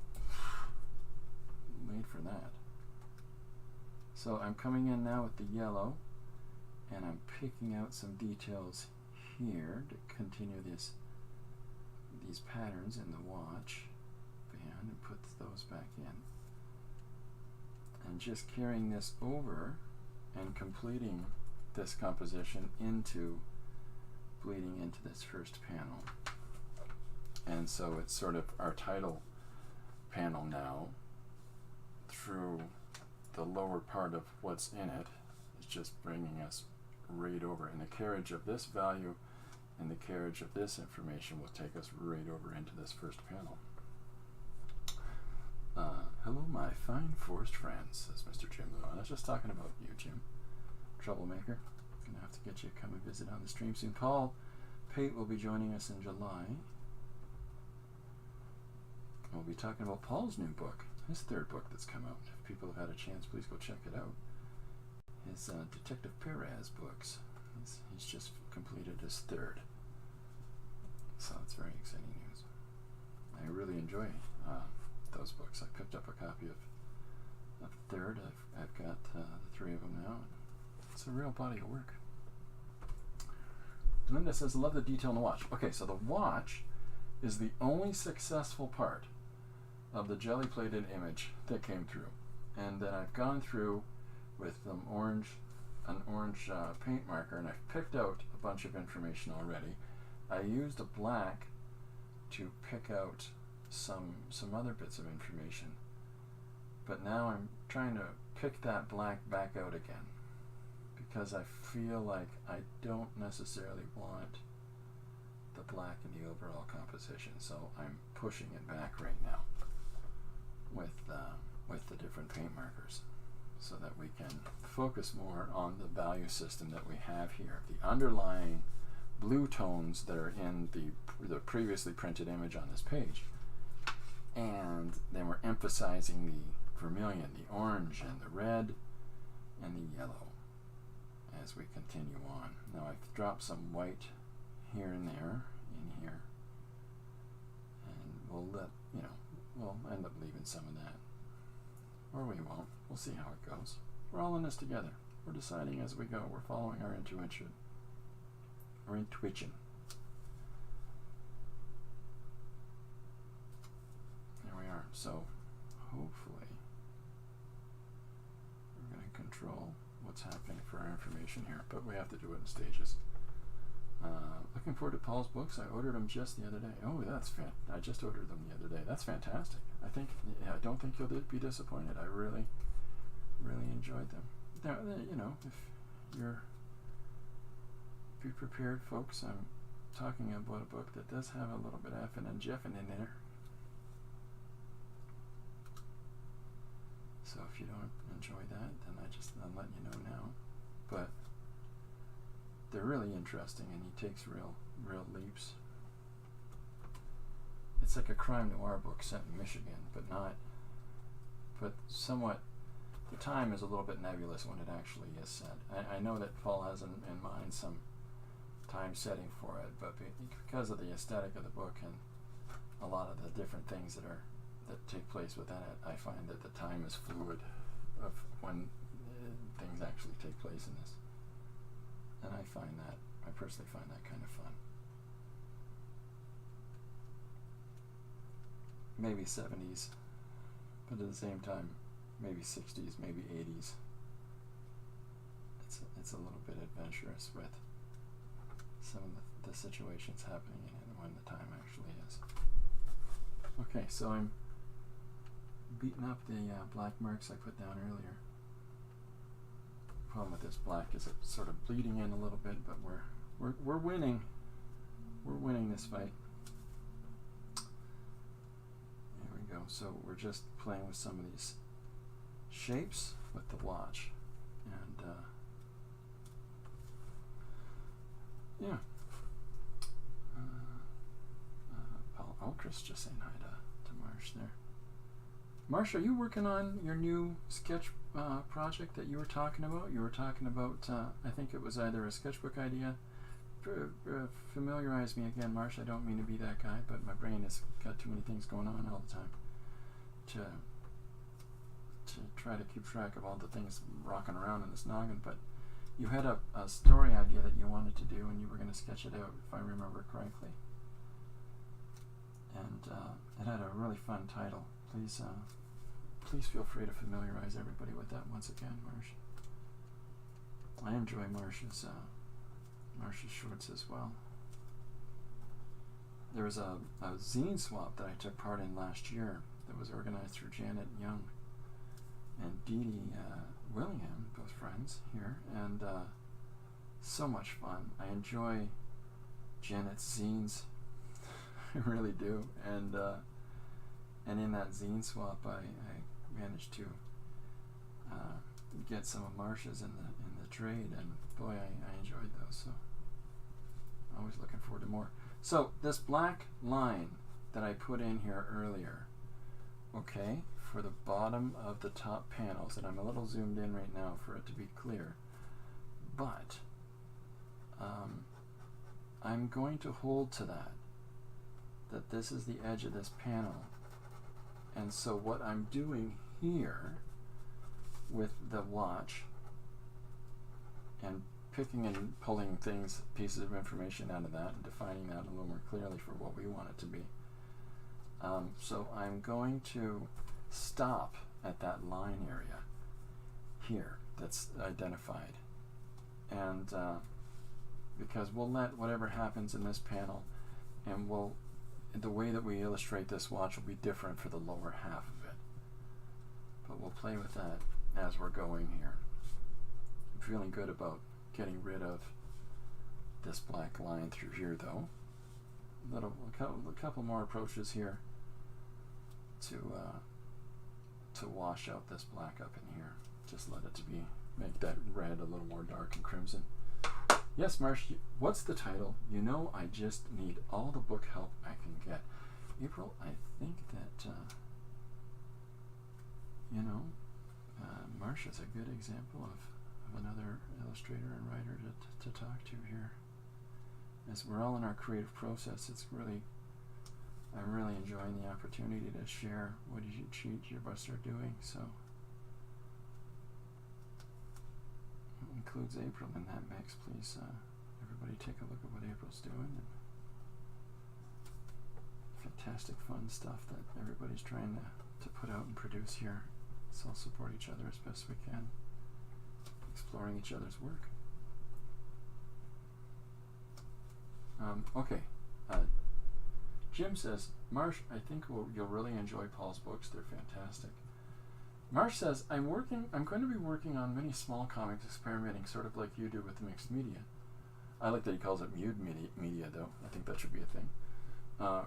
Made for that. So I'm coming in now with the yellow, and I'm picking out some details here to continue these patterns in the watch band and put those back in. And just carrying this over and completing this composition into bleeding into this first panel. And so it's sort of our title panel now through the lower part of what's in it. It's just bringing us right over, and the carriage of this value and the carriage of this information will take us right over into this first panel. Hello, my fine forced friends, says Mr. Jim Lewin. I was just talking about you, Jim. Troublemaker. Gonna have to get you to come and visit on the stream soon. Paul Pate will be joining us in July. We'll be talking about Paul's new book, his third book that's come out. If people have had a chance, please go check it out. His Detective Perez books. He's just completed his third. So it's very exciting news. I really enjoy those books. I picked up a copy of third. I've got the three of them now. It's a real body of work. Linda says, love the detail in the watch. Okay, so the watch is the only successful part of the jelly plated image that came through. And then I've gone through with an orange paint marker, and I've picked out a bunch of information already. I used a black to pick out some other bits of information. But now I'm trying to pick that black back out again, because I feel like I don't necessarily want the black in the overall composition, so I'm pushing it back right now with the different paint markers, so that we can focus more on the value system that we have here, the underlying blue tones that are in the previously printed image on this page, and then we're emphasizing the vermilion, the orange, and the red, and the yellow as we continue on. Now I've dropped some white here and there in here, and we'll end up leaving some of that, or we won't. We'll see how it goes. We're all in this together. We're deciding as we go. We're following our intuition. There we are. So hopefully we're going to control what's happening for our information here, but we have to do it in stages. Looking forward to Paul's books. I ordered them just the other day. Oh, I just ordered them the other day. That's fantastic. I don't think you'll be disappointed. I really enjoyed them. Now, if you're be prepared, folks. I'm talking about a book that does have a little bit of effing and jeffing in there. So if you don't enjoy that, then I'm letting you know now. But they're really interesting, and he takes real leaps. It's like a crime noir book set in Michigan, but somewhat. The time is a little bit nebulous when it actually is set. I know that Paul has in mind some time setting for it, but because of the aesthetic of the book and a lot of the different things that take place within it, I find that the time is fluid of when things actually take place in this. And I personally find that kind of fun. Maybe 70s, but at the same time, maybe 60s, maybe 80s. It's a little bit adventurous with some of the situations happening in it and when the time actually is. Okay, so I'm beating up the black marks I put down earlier. The problem with this black is it's sort of bleeding in a little bit, but we're winning. We're winning this fight. There we go. So we're just playing with some of these shapes with the watch, and yeah. Paul Ultras just saying hi to Marsh there. Marsh, are you working on your new sketch project that you were talking about? You were talking about, I think it was either a sketchbook idea. Familiarize me again, Marsh. I don't mean to be that guy, but my brain has got too many things going on all the time to try to keep track of all the things rocking around in this noggin. But you had a story idea that you wanted to do, and you were going to sketch it out, if I remember correctly. And it had a really fun title. Please feel free to familiarize everybody with that once again, Marsh. I enjoy Marsh's shorts as well. There was a zine swap that I took part in last year that was organized through Janet Young and Dee Dee Willingham, both friends here, and so much fun. I enjoy Janet's zines. I really do. And in that zine swap, I managed to get some of Marsh's in the trade, and boy, I enjoyed those. So always looking forward to more. So this black line that I put in here earlier, okay, for the bottom of the top panels, and I'm a little zoomed in right now for it to be clear, but I'm going to hold to that this is the edge of this panel. And so what I'm doing here with the watch and picking and pulling pieces of information out of that and defining that a little more clearly for what we want it to be. So I'm going to stop at that line area here that's identified, and because we'll let whatever happens in this panel, and the way that we illustrate this watch will be different for the lower half of it, but we'll play with that as we're going here. I'm feeling good about getting rid of this black line through here, though. A couple more approaches here to wash out this black up in here. Just let it make that red a little more dark and crimson. Yes, Marsh, what's the title? You know, I just need all the book help I can get. April, I think that, Marsh is a good example of another illustrator and writer to talk to here. As we're all in our creative process, I'm really enjoying the opportunity to share what each of us are doing. So it includes April in that mix. Please, everybody take a look at what April's doing. And fantastic fun stuff that everybody's trying to put out and produce here. Let's all support each other as best we can, exploring each other's work. Okay. Jim says, Marsh, I think you'll really enjoy Paul's books. They're fantastic. Marsh says, I'm going to be working on many small comics, experimenting sort of like you do with mixed media. I like that he calls it mewed media, though. I think that should be a thing.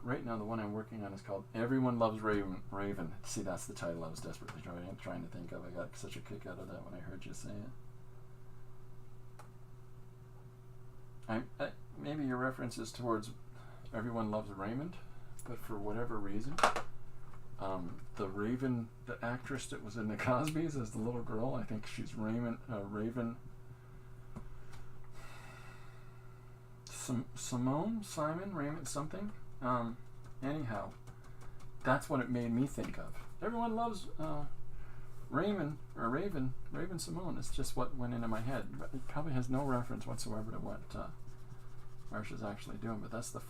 Right now, the one I'm working on is called Everyone Loves Raven. See, that's the title I was desperately trying to think of. I got such a kick out of that when I heard you say it. Maybe your reference is towards Everyone Loves Raymond, but for whatever reason, the Raven, the actress that was in the Cosbys as the little girl, I think she's Raven. Simon, Raymond, something. Anyhow, that's what it made me think of. Everyone loves Raven Simone. It's just what went into my head. It probably has no reference whatsoever to what Marsh is actually doing. But that's the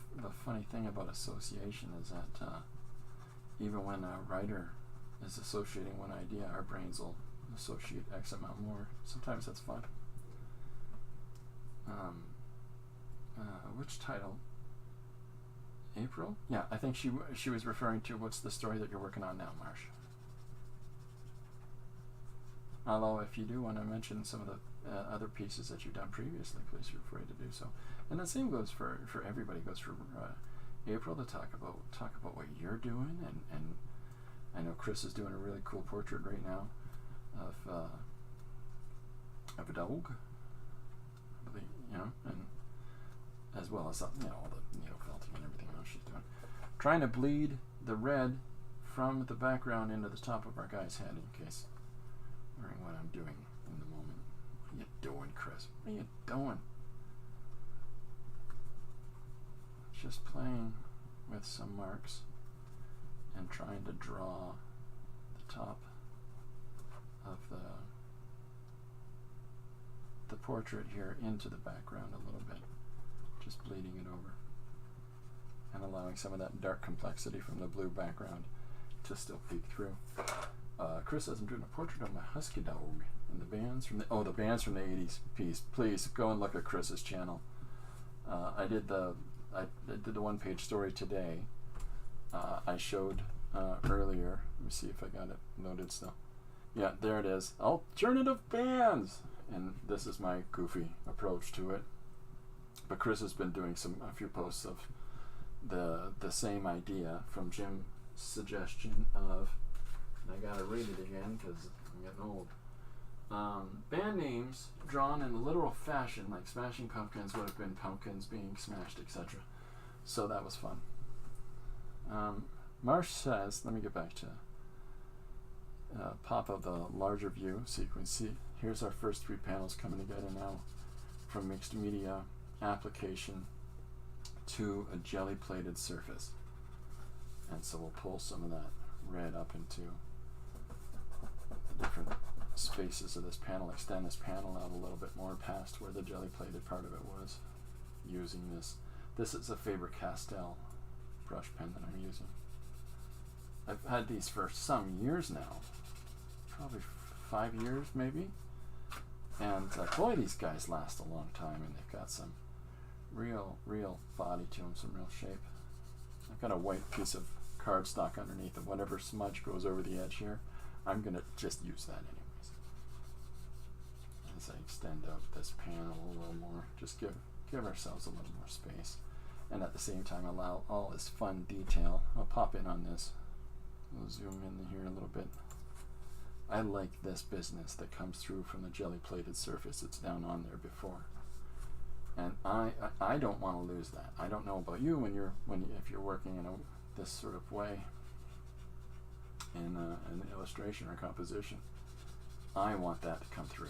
funny thing about association, is that even when a writer is associating one idea, our brains will associate X amount more. Sometimes that's fun. Which title? April? Yeah, I think she was referring to what's the story that you're working on now, Marsh. Although, if you do want to mention some of the other pieces that you've done previously, please feel free to do so. And the same goes for everybody. It goes for April to talk about what you're doing, and I know Chris is doing a really cool portrait right now of a dog, and as well as all the needle felting and everything else she's doing, trying to bleed the red from the background into the top of our guy's head, in case wondering what I'm doing in the moment. What are you doing, Chris? What are you doing? Just playing with some marks and trying to draw the top of the portrait here into the background a little bit, just bleeding it over and allowing some of that dark complexity from the blue background to still peek through. Chris says I'm doing a portrait of my husky dog, and the bands from the 80s piece. Please go and look at Chris's channel. I did the one-page story today. I showed earlier. Let me see if I got it loaded still. Yeah, there it is. Alternative bands, and this is my goofy approach to it. But Chris has been doing a few posts of the same idea from Jim's suggestion of, and I gotta read it again because I'm getting old. Band names drawn in a literal fashion, like Smashing Pumpkins would have been pumpkins being smashed, etc. So that was fun. Marsh says, let me get back to pop of the larger view so you can see. Here's our first 3 panels coming together now from mixed media application to a jelly plated surface. And so we'll pull some of that red up into the different spaces of this panel, extend this panel out a little bit more past where the jelly plated part of it was, using this. This is a Faber-Castell brush pen that I'm using. I've had these for some years now, probably 5 years maybe, and boy, these guys last a long time, and they've got some real body to them, some real shape. I've got a white piece of cardstock underneath, and whatever smudge goes over the edge here, I'm going to just use that anyways. As I extend out this panel a little more, just give ourselves a little more space, and at the same time allow all this fun detail. I'll pop in on this. We'll zoom in here a little bit. I like this business that comes through from the jelly plated surface that's down on there before, and I don't want to lose that. I don't know about you if you're working in this sort of way in an illustration or composition. I want that to come through.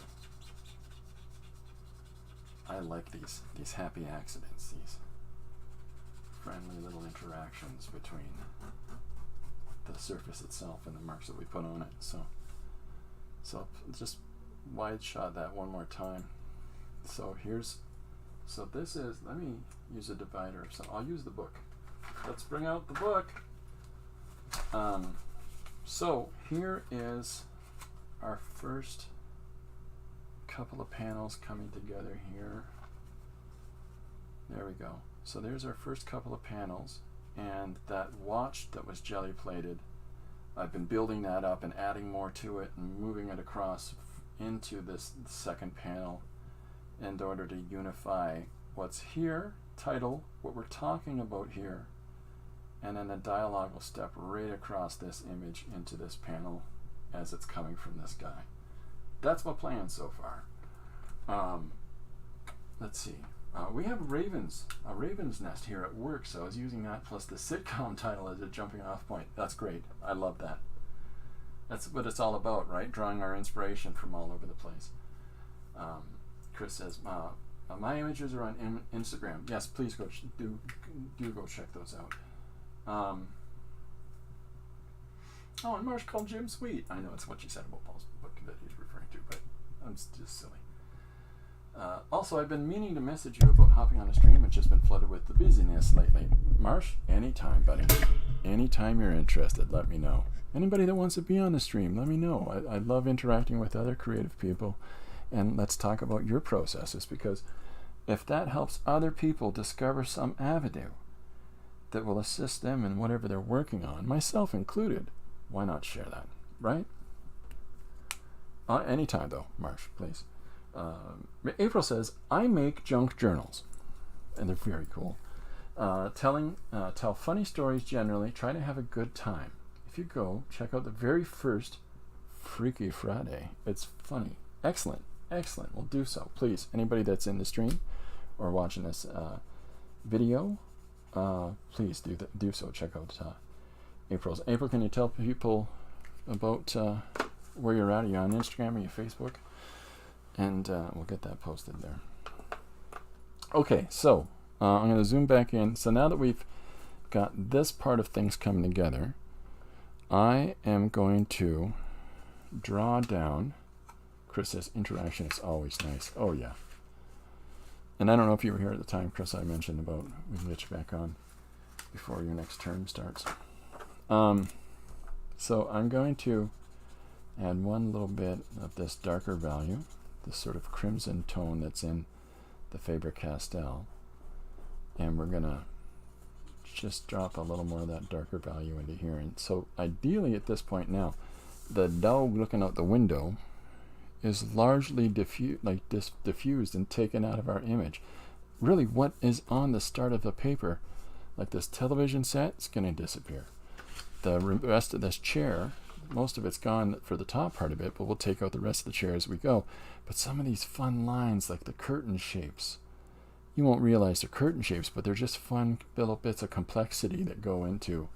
I like these happy accidents, these friendly little interactions between the surface itself and the marks that we put on it. So just wide shot that one more time. So this is, let me use a divider. So I'll use the book. Let's bring out the book. So here is our first couple of panels coming together here. There we go. So there's our first couple of panels, and that watch that was jelly plated, I've been building that up and adding more to it and moving it across into this second panel in order to unify what's here, title, what we're talking about here, and then a dialogue will step right across this image into this panel as it's coming from this guy. That's my plan so far. Let's see. We have a raven's nest here at work, so I was using that plus the sitcom title as a jumping off point. That's great. I love that. That's what it's all about, right? Drawing our inspiration from all over the place. Chris says, my images are on Instagram. Yes, please go do go check those out. Oh, and Marsh called Jim sweet. I know it's what you said about Paul's book that he's referring to, but I'm just silly. Also, I've been meaning to message you about hopping on a stream. It's just been flooded with the busyness lately. Marsh, anytime, buddy. Anytime you're interested, let me know. Anybody that wants to be on the stream, let me know. I love interacting with other creative people, and let's talk about your processes, because if that helps other people discover some avenue that will assist them in whatever they're working on, myself included, why not share that, right? Anytime, though, Marsh, please. April says, I make junk journals, and they're very cool. Tell funny stories generally, try to have a good time. If you go, check out the very first Freaky Friday. It's funny. Excellent. We'll do so. Please, anybody that's in the stream or watching this video, please do so. Check out April's. April, can you tell people about where you're at? Are you on Instagram? Are you Facebook? And we'll get that posted there. Okay, so I'm going to zoom back in. So now that we've got this part of things coming together, I am going to draw down. Chris says interaction is always nice. Oh yeah. And I don't know if you were here at the time, Chris, I mentioned about we can get you back on before your next term starts. So I'm going to add one little bit of this darker value, this sort of crimson tone that's in the Faber-Castell, and we're gonna just drop a little more of that darker value into here. And so ideally at this point now, the dog looking out the window is largely diffused and taken out of our image. Really, what is on the start of the paper, like this television set, is going to disappear. The rest of this chair, most of it's gone for the top part of it, but we'll take out the rest of the chair as we go. But some of these fun lines, like the curtain shapes, you won't realize they're curtain shapes, but they're just fun little bits of complexity that go into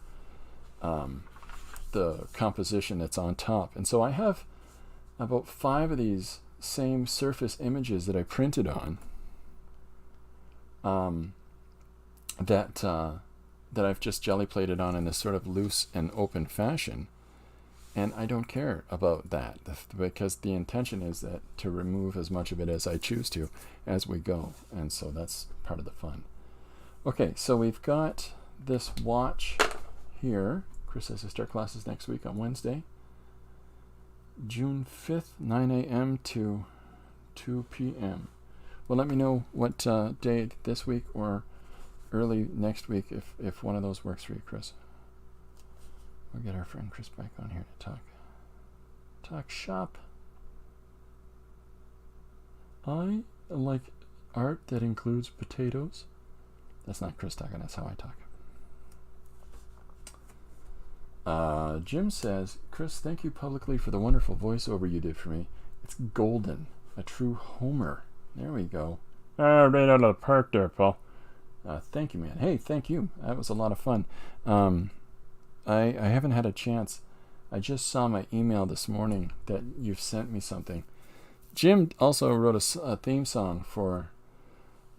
the composition that's on top. And so I have about 5 of these same surface images that I printed on that I've just jelly plated on in this sort of loose and open fashion. And I don't care about that because the intention is that to remove as much of it as I choose to as we go. And so that's part of the fun. Okay, so we've got this watch here. Chris says to start classes next week on Wednesday, June 5th, 9 a.m. to 2 p.m. Well, let me know what day this week or early next week if one of those works for you, Chris. We'll get our friend Chris back on here to talk shop. I like art that includes potatoes. That's not Chris talking, that's how I talk. Jim says, Chris, thank you publicly for the wonderful voiceover you did for me. It's golden, a true Homer. There we go. Right out of the park there, Paul. Thank you, man. Hey, thank you. That was a lot of fun. I haven't had a chance. I just saw my email this morning that you've sent me something. Jim also wrote a theme song for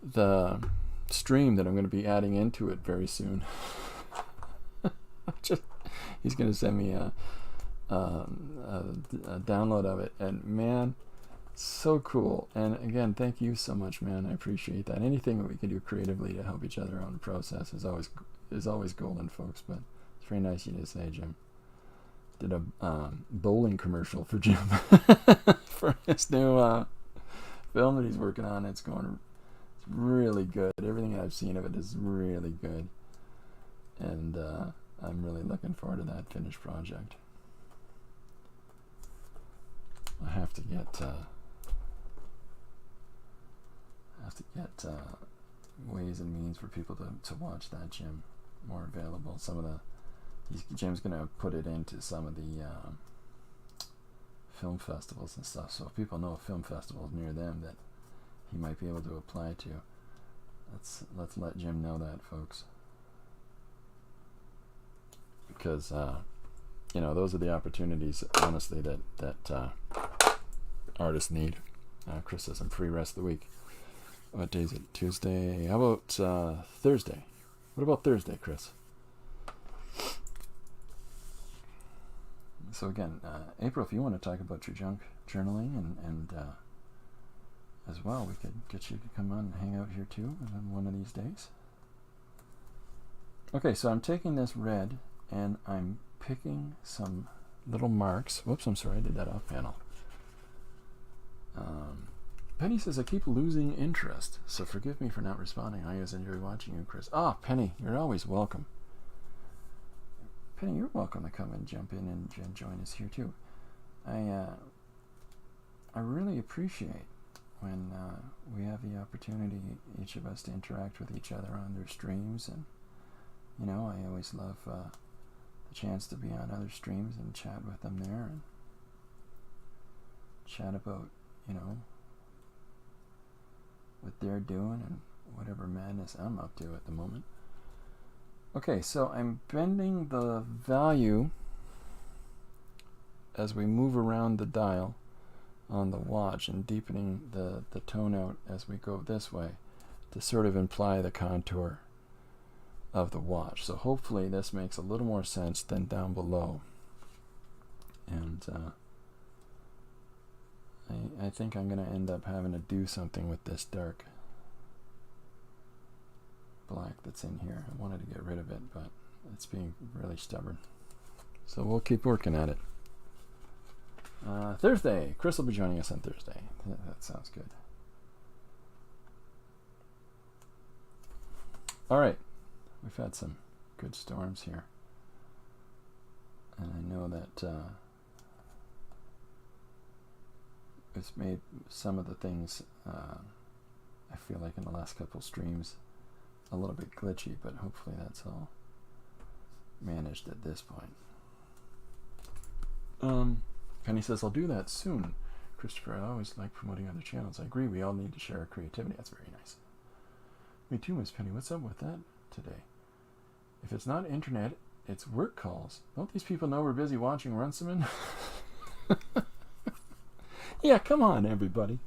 the stream that I'm going to be adding into it very soon. He's going to send me a download of it, and man, so cool. And again, thank you so much, man. I appreciate that. Anything that we can do creatively to help each other on the process is always golden, folks. But it's very nice of you to say, Jim. Did a bowling commercial for Jim for his new film that he's working on. It's really good. Everything I've seen of it is really good, and I'm really looking forward to that finished project. I have to get ways and means for people to watch that, Jim, more available. Jim's going to put it into some of the film festivals and stuff. So if people know of film festivals near them that he might be able to apply to, let's let Jim know that, folks. Because those are the opportunities, honestly, that artists need. Chris says I'm free rest of the week. What day is it? Tuesday. How about Thursday? What about Thursday, Chris? So again, April, if you want to talk about your junk journaling and as well, we could get you to come on and hang out here too one of these days. Okay, so I'm taking this red and I'm picking some little marks. Whoops, I'm sorry, I did that off panel. Penny says, I keep losing interest, so forgive me for not responding. I always enjoy watching you, Chris. Penny, you're always welcome. Penny, you're welcome to come and jump in and join us here too. I really appreciate when we have the opportunity, each of us, to interact with each other on their streams, and I always love the chance to be on other streams and chat with them there and chat about what they're doing and whatever madness I'm up to at the moment. Okay, so I'm bending the value as we move around the dial on the watch and deepening the tone out as we go this way to sort of imply the contour of the watch. So hopefully this makes a little more sense than down below. And I think I'm going to end up having to do something with this dark black that's in here. I wanted to get rid of it, but it's being really stubborn. So we'll keep working at it. Thursday. Chris will be joining us on Thursday. That sounds good. All right. We've had some good storms here. And I know that it's made some of the things I feel like in the last couple streams a little bit glitchy, but hopefully that's all managed at this point. Penny says, I'll do that soon. Christopher, I always like promoting other channels. I agree, we all need to share our creativity. That's very nice. Me too, Miss Penny. What's up with that today? If it's not internet, it's work calls. Don't these people know we're busy watching Runciman? Yeah, come on, everybody.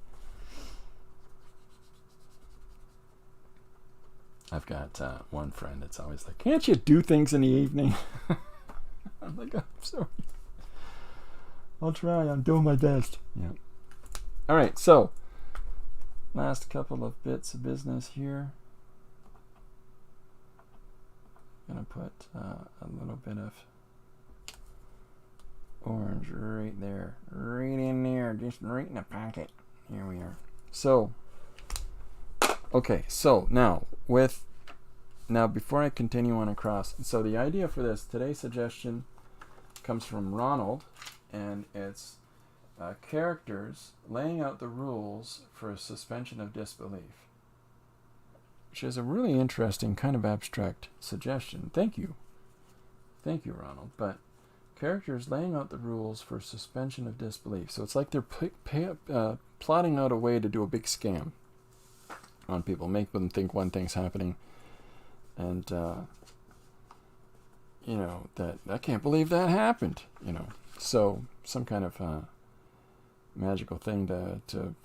I've got one friend that's always like, can't you do things in the evening? I'm like, I'm sorry. I'll try. I'm doing my best. Yeah. All right. So, last couple of bits of business here. Gonna put a little bit of orange right there, right in there, just right in the pocket. Here we are. So, okay. So now before I continue on across, so the idea for this today's suggestion comes from Ronald, and it's characters laying out the rules for a suspension of disbelief, which is a really interesting kind of abstract suggestion. Thank you, Ronald. But characters laying out the rules for suspension of disbelief. So it's like they're plotting out a way to do a big scam on people, make them think one thing's happening, and that I can't believe that happened. So some kind of magical thing to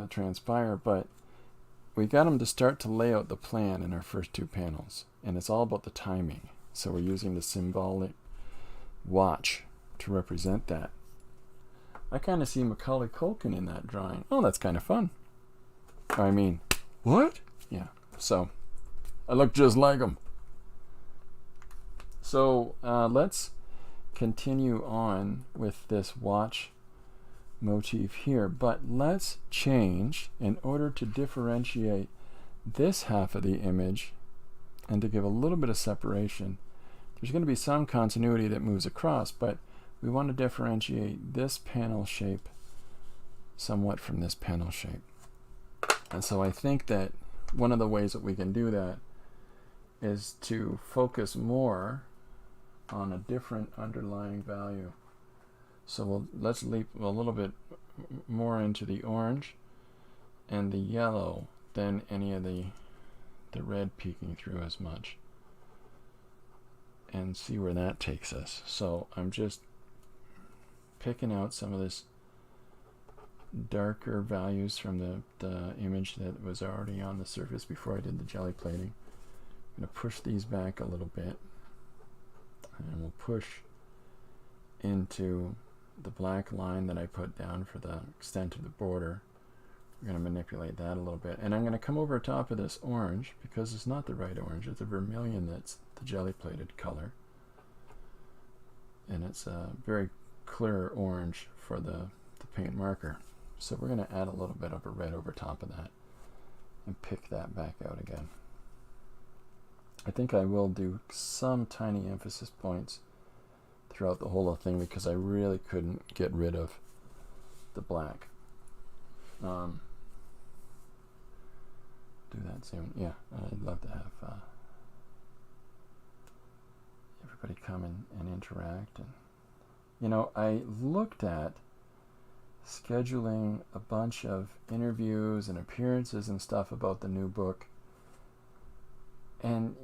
transpire, but we got them to start to lay out the plan in our first two panels, and it's all about the timing. So we're using the symbolic watch to represent that. I kind of see Macaulay Culkin in that drawing. Oh, that's kind of fun. I mean, what? Yeah. So I look just like him. So let's continue on with this watch motif here, but let's change in order to differentiate this half of the image and to give a little bit of separation. There's going to be some continuity that moves across, but we want to differentiate this panel shape somewhat from this panel shape. And so I think that one of the ways that we can do that is to focus more on a different underlying value. So let's leap a little bit more into the orange and the yellow than any of the red peeking through as much, and see where that takes us. So I'm just picking out some of this darker values from the image that was already on the surface before I did the jelly plating. I'm going to push these back a little bit, and we'll push into the black line that I put down for the extent of the border. We're going to manipulate that a little bit, and I'm going to come over top of this orange, because it's not the right orange, it's a vermilion that's the jelly plated color, and it's a very clear orange for the paint marker. So we're going to add a little bit of a red over top of that and pick that back out again. I think I will do some tiny emphasis points throughout the whole thing, because I really couldn't get rid of the black. Do that soon. Yeah, I'd love to have everybody come and interact. And I looked at scheduling a bunch of interviews and appearances and stuff about the new book, and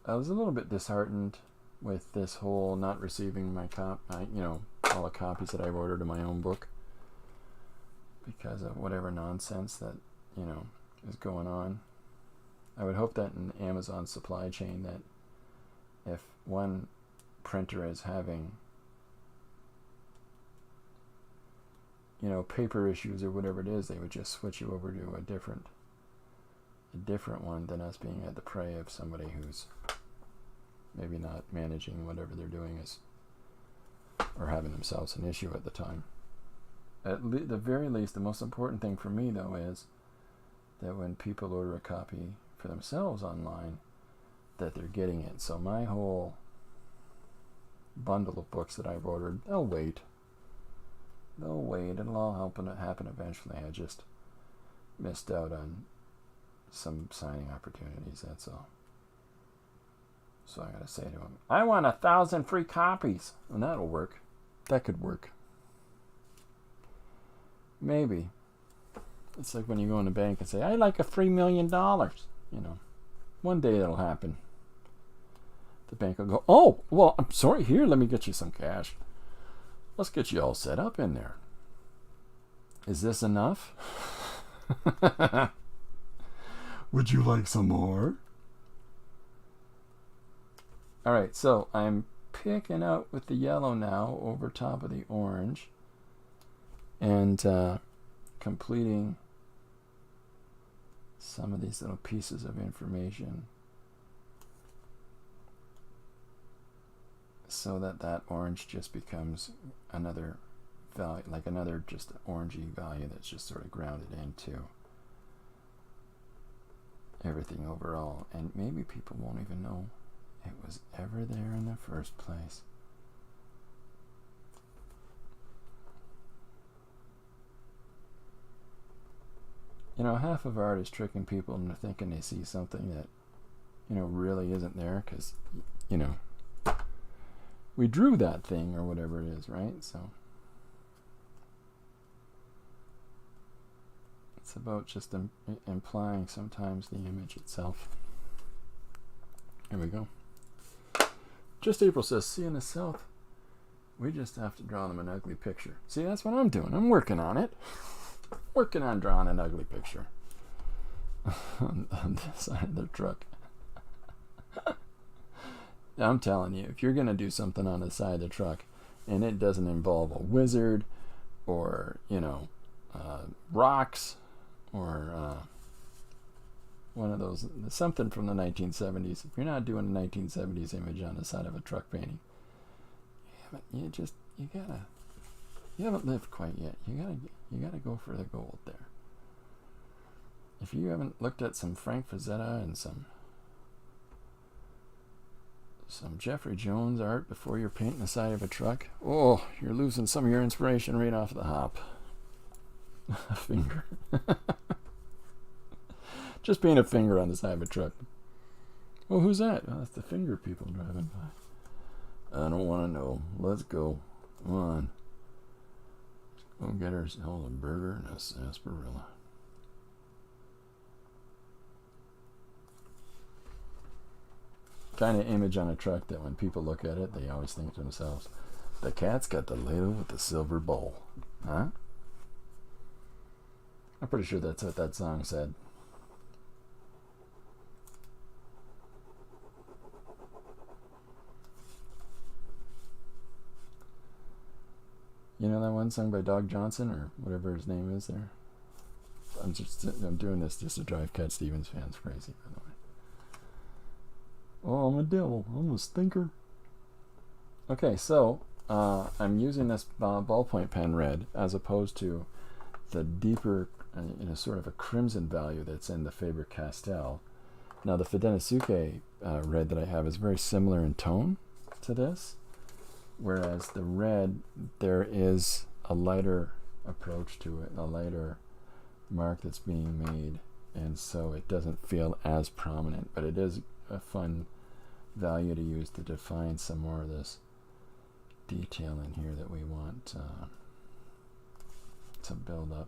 I was a little bit disheartened with this whole not receiving my all the copies that I've ordered of my own book, because of whatever nonsense that is going on. I would hope that in the Amazon supply chain, that if one printer is having paper issues or whatever it is, they would just switch you over to a different one, than us being at the prey of somebody who's maybe not managing whatever they're doing or having themselves an issue at the time. At the very least, the most important thing for me, though, is that when people order a copy for themselves online, that they're getting it. So my whole bundle of books that I've ordered, they'll wait. It'll all happen eventually. I just missed out on some signing opportunities, that's all. So I gotta say to him, I want 1,000 free copies. And that'll work. That could work. Maybe. It's like when you go in the bank and say, I'd like a free $1 million. One day that'll happen. The bank will go, oh, well, I'm sorry, here, let me get you some cash. Let's get you all set up in there. Is this enough? Would you like some more? All right, so I'm picking out with the yellow now over top of the orange and completing some of these little pieces of information so that that orange just becomes another value, like another just orangey value that's just sort of grounded into everything overall, and maybe people won't even know it was ever there in the first place. You know, half of art is tricking people into thinking they see something that, you know, really isn't there because, you know, we drew that thing or whatever it is, right? So it's about just implying sometimes the image itself. Here we go. Just April says, see in the south, we just have to draw them an ugly picture. See, that's what I'm doing. I'm working on it. Working on drawing an ugly picture on the side of the truck. I'm telling you, if you're going to do something on the side of the truck and it doesn't involve a wizard or, you know, rocks or one of those, something from the 1970s, if you're not doing a 1970s image on the side of a truck painting, you haven't lived quite yet. You gotta go for the gold there. If you haven't looked at some Frank Frazetta and some Jeffrey Jones art before you're painting the side of a truck, oh, you're losing some of your inspiration right off the hop. A finger. Just paint a finger on the side of a truck. Well, who's that? Oh, that's the finger people driving by. I don't want to know. Let's go. Come on. Go get ourselves a burger and a sarsaparilla. Kind of image on a truck that when people look at it, they always think to themselves, the cat's got the ladle with the silver bowl. Huh? I'm pretty sure that's what that song said. You know that one song by Dog Johnson or whatever his name is there? I'm doing this just to drive Cat Stevens fans crazy, by the way. Oh, I'm a devil. I'm a stinker. Okay, so I'm using this ballpoint pen red as opposed to the deeper, sort of a crimson value that's in the Faber-Castell. Now the Fudenosuke red that I have is very similar in tone to this, whereas the red, there is a lighter approach to it, a lighter mark that's being made, and so it doesn't feel as prominent, but it is a fun value to use to define some more of this detail in here that we want to build up.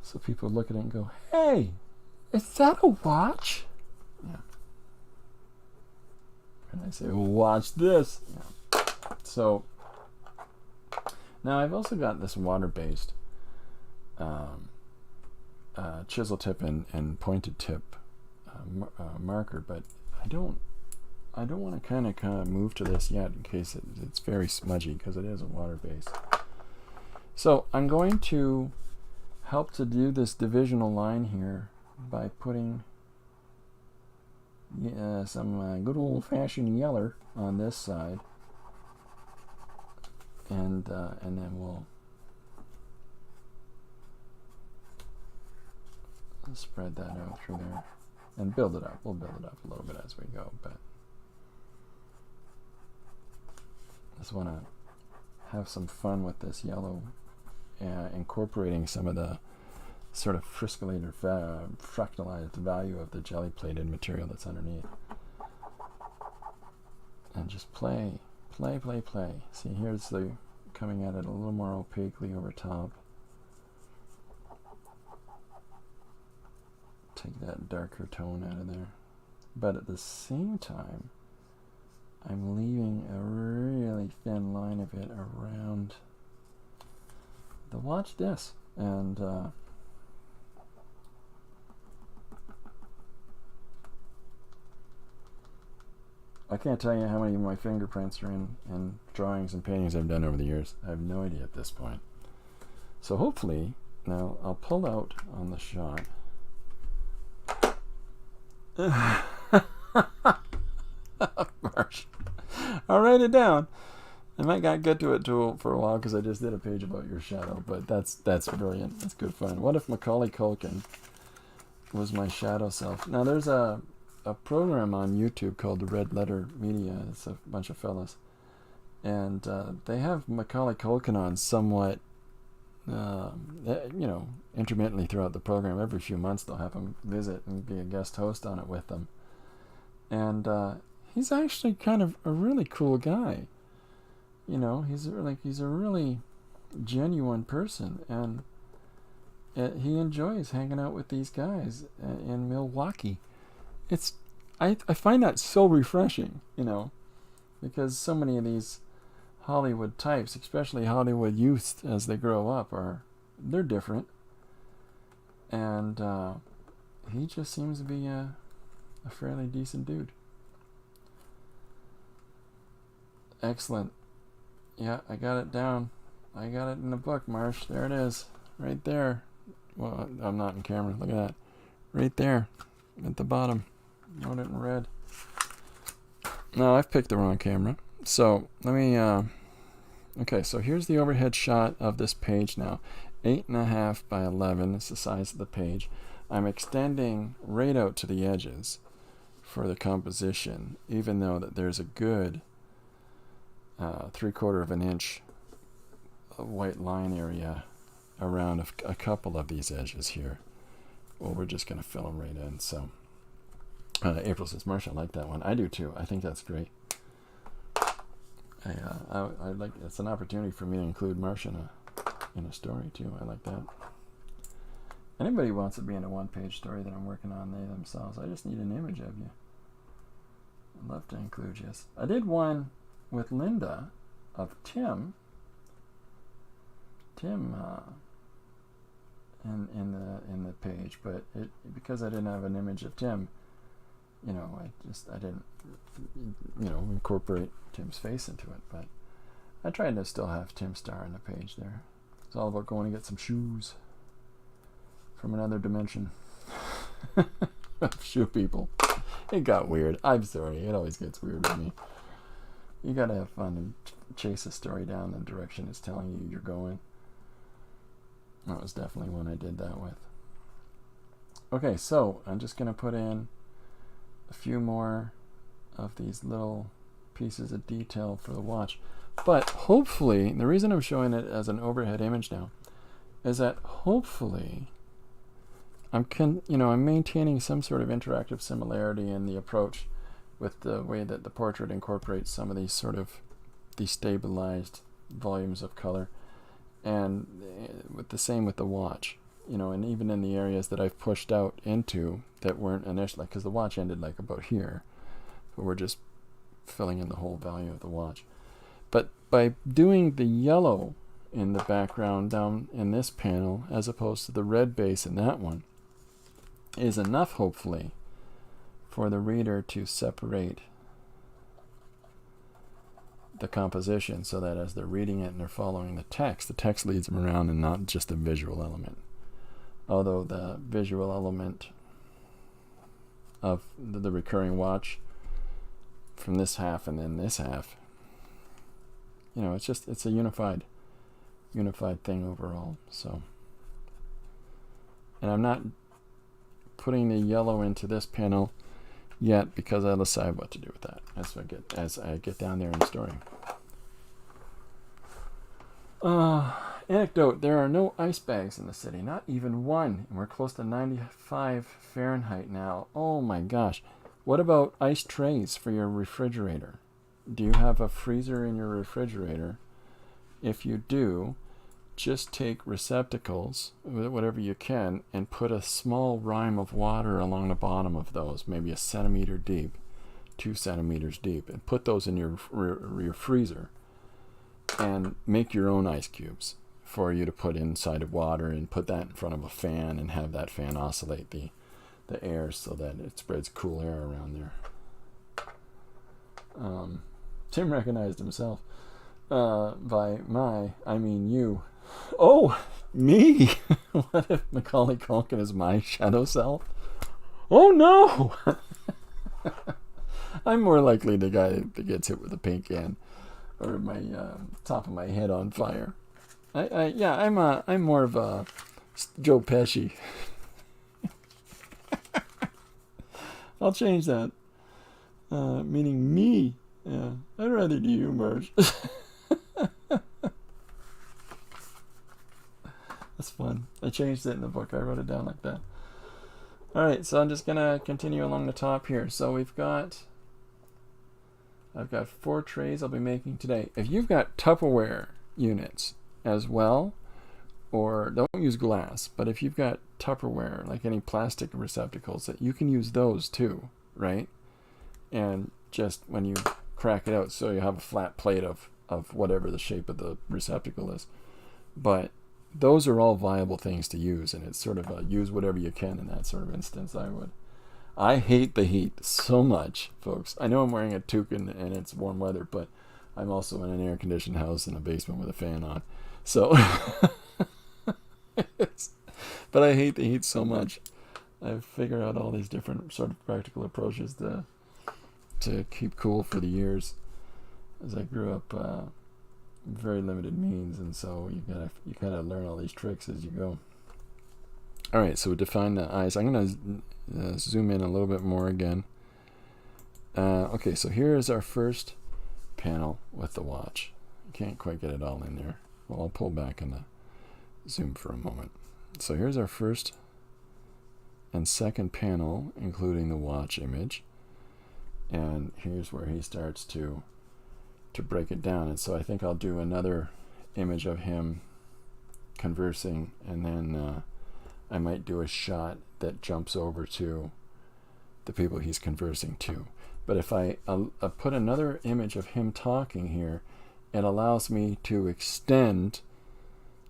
So people look at it and go, hey, is that a watch? Yeah. And I say, well, watch this. Yeah. So now I've also got this water-based chisel tip and pointed tip marker, but I don't want to kind of move to this yet in case it's very smudgy because it is a water-based. So I'm going to help to do this divisional line here by putting some good old-fashioned yeller on this side, and then we'll spread that out through there and build it up. We'll build it up a little bit as we go, but just want to have some fun with this yellow, incorporating some of the sort of friscollated, fractalized value of the jelly plated material that's underneath. And just play. See, here's the coming at it a little more opaquely over top. Take that darker tone out of there. But at the same time, I'm leaving a really thin line of it around the watch this. And I can't tell you how many of my fingerprints are in drawings and paintings I've done over the years. I have no idea at this point. So hopefully, now I'll pull out on the shot. Marsh. I'll write it down. I might not get to it for a while because I just did a page about your shadow, but that's brilliant. That's good fun. What if Macaulay Culkin was my shadow self? Now there's a program on YouTube called the Red Letter Media. It's a bunch of fellas, and they have Macaulay Culkin on somewhat, intermittently throughout the program. Every few months they'll have him visit and be a guest host on it with them, and he's actually kind of a really cool guy. He's a really genuine person, and he enjoys hanging out with these guys in Milwaukee. I find that so refreshing, because so many of these Hollywood types, especially Hollywood youths as they grow up, they're different, and he just seems to be a fairly decent dude. Excellent. Yeah, I got it down. I got it in the book, Marsh. There it is. Right there. Well, I'm not in camera. Look at that. Right there. At the bottom. Wrote it in red. No, I've picked the wrong camera. So, let me... okay, so here's the overhead shot of this page now. 8.5 by 11 is the size of the page. I'm extending right out to the edges for the composition, even though that there's a good... 3/4 of an inch white line area around a couple of these edges here. Well, we're just going to fill them right in. So April says, Marsh, I like that one. I do too. I think that's great. I like it's an opportunity for me to include Marsh in a story too. I like that. Anybody who wants to be in a one-page story that I'm working on, they themselves. I just need an image of you. I'd love to include you. I did one with Linda of Tim in the page, but because I didn't have an image of Tim, I didn't incorporate Tim's face into it, but I tried to still have Tim Star on the page there. It's all about going to get some shoes from another dimension. Shoe people. It got weird. I'm sorry. It always gets weird with me. You gotta have fun and chase a story down the direction it's telling you you're going. That was definitely one I did that with. Okay, so I'm just gonna put in a few more of these little pieces of detail for the watch. But hopefully, the reason I'm showing it as an overhead image now is that hopefully I'm maintaining some sort of interactive similarity in the approach with the way that the portrait incorporates some of these sort of destabilized volumes of color, and with the same with the watch, and even in the areas that I've pushed out into that weren't initially, because the watch ended like about here, but we're just filling in the whole value of the watch. But by doing the yellow in the background down in this panel as opposed to the red base in that one is enough, hopefully, for the reader to separate the composition so that as they're reading it and they're following the text leads them around and not just a visual element. Although the visual element of the recurring watch from this half and then this half, it's a unified thing overall. So, and I'm not putting the yellow into this panel yet because I'll decide what to do with that as I get down there in the story. Anecdote: there are no ice bags in the city, not even one, and we're close to 95 Fahrenheit now. Oh my gosh. What about ice trays for your refrigerator? Do you have a freezer in your refrigerator? If you do, just take receptacles, whatever you can, and put a small rime of water along the bottom of those, maybe 1 centimeter deep, 2 centimeters deep, and put those in your freezer and make your own ice cubes for you to put inside of water, and put that in front of a fan and have that fan oscillate the air so that it spreads cool air around there. Tim recognized himself. By my, I mean you. Oh, me? What if Macaulay Culkin is my shadow self? Oh no! I'm more likely the guy that gets hit with a paint can, or my top of my head on fire. I'm more of a Joe Pesci. I'll change that. Meaning me. Yeah, I'd rather do you, Marge. That's fun. I changed it in the book. I wrote it down like that. Alright, so I'm just going to continue along the top here. So I've got 4 trays I'll be making today. If you've got Tupperware units as well, or don't use glass, but if you've got Tupperware, like any plastic receptacles, that you can use those too, right? And just when you crack it out, so you have a flat plate of whatever the shape of the receptacle is. But those are all viable things to use, and it's sort of a use whatever you can in that sort of instance. I hate the heat so much, folks. I know I'm wearing a toque and it's warm weather, but I'm also in an air-conditioned house in a basement with a fan on. So, but I hate the heat so much. I've figured out all these different sort of practical approaches to keep cool for the years, as I grew up very limited means, and so you gotta learn all these tricks as you go. All right, so we define the eyes. I'm gonna zoom in a little bit more again. Okay, so here is our first panel with the watch. You can't quite get it all in there. Well, I'll pull back on the zoom for a moment. So here's our first and second panel, including the watch image. And here's where he starts to break it down. And so I think I'll do another image of him conversing, and then I might do a shot that jumps over to the people he's conversing to. But if I put another image of him talking here, it allows me to extend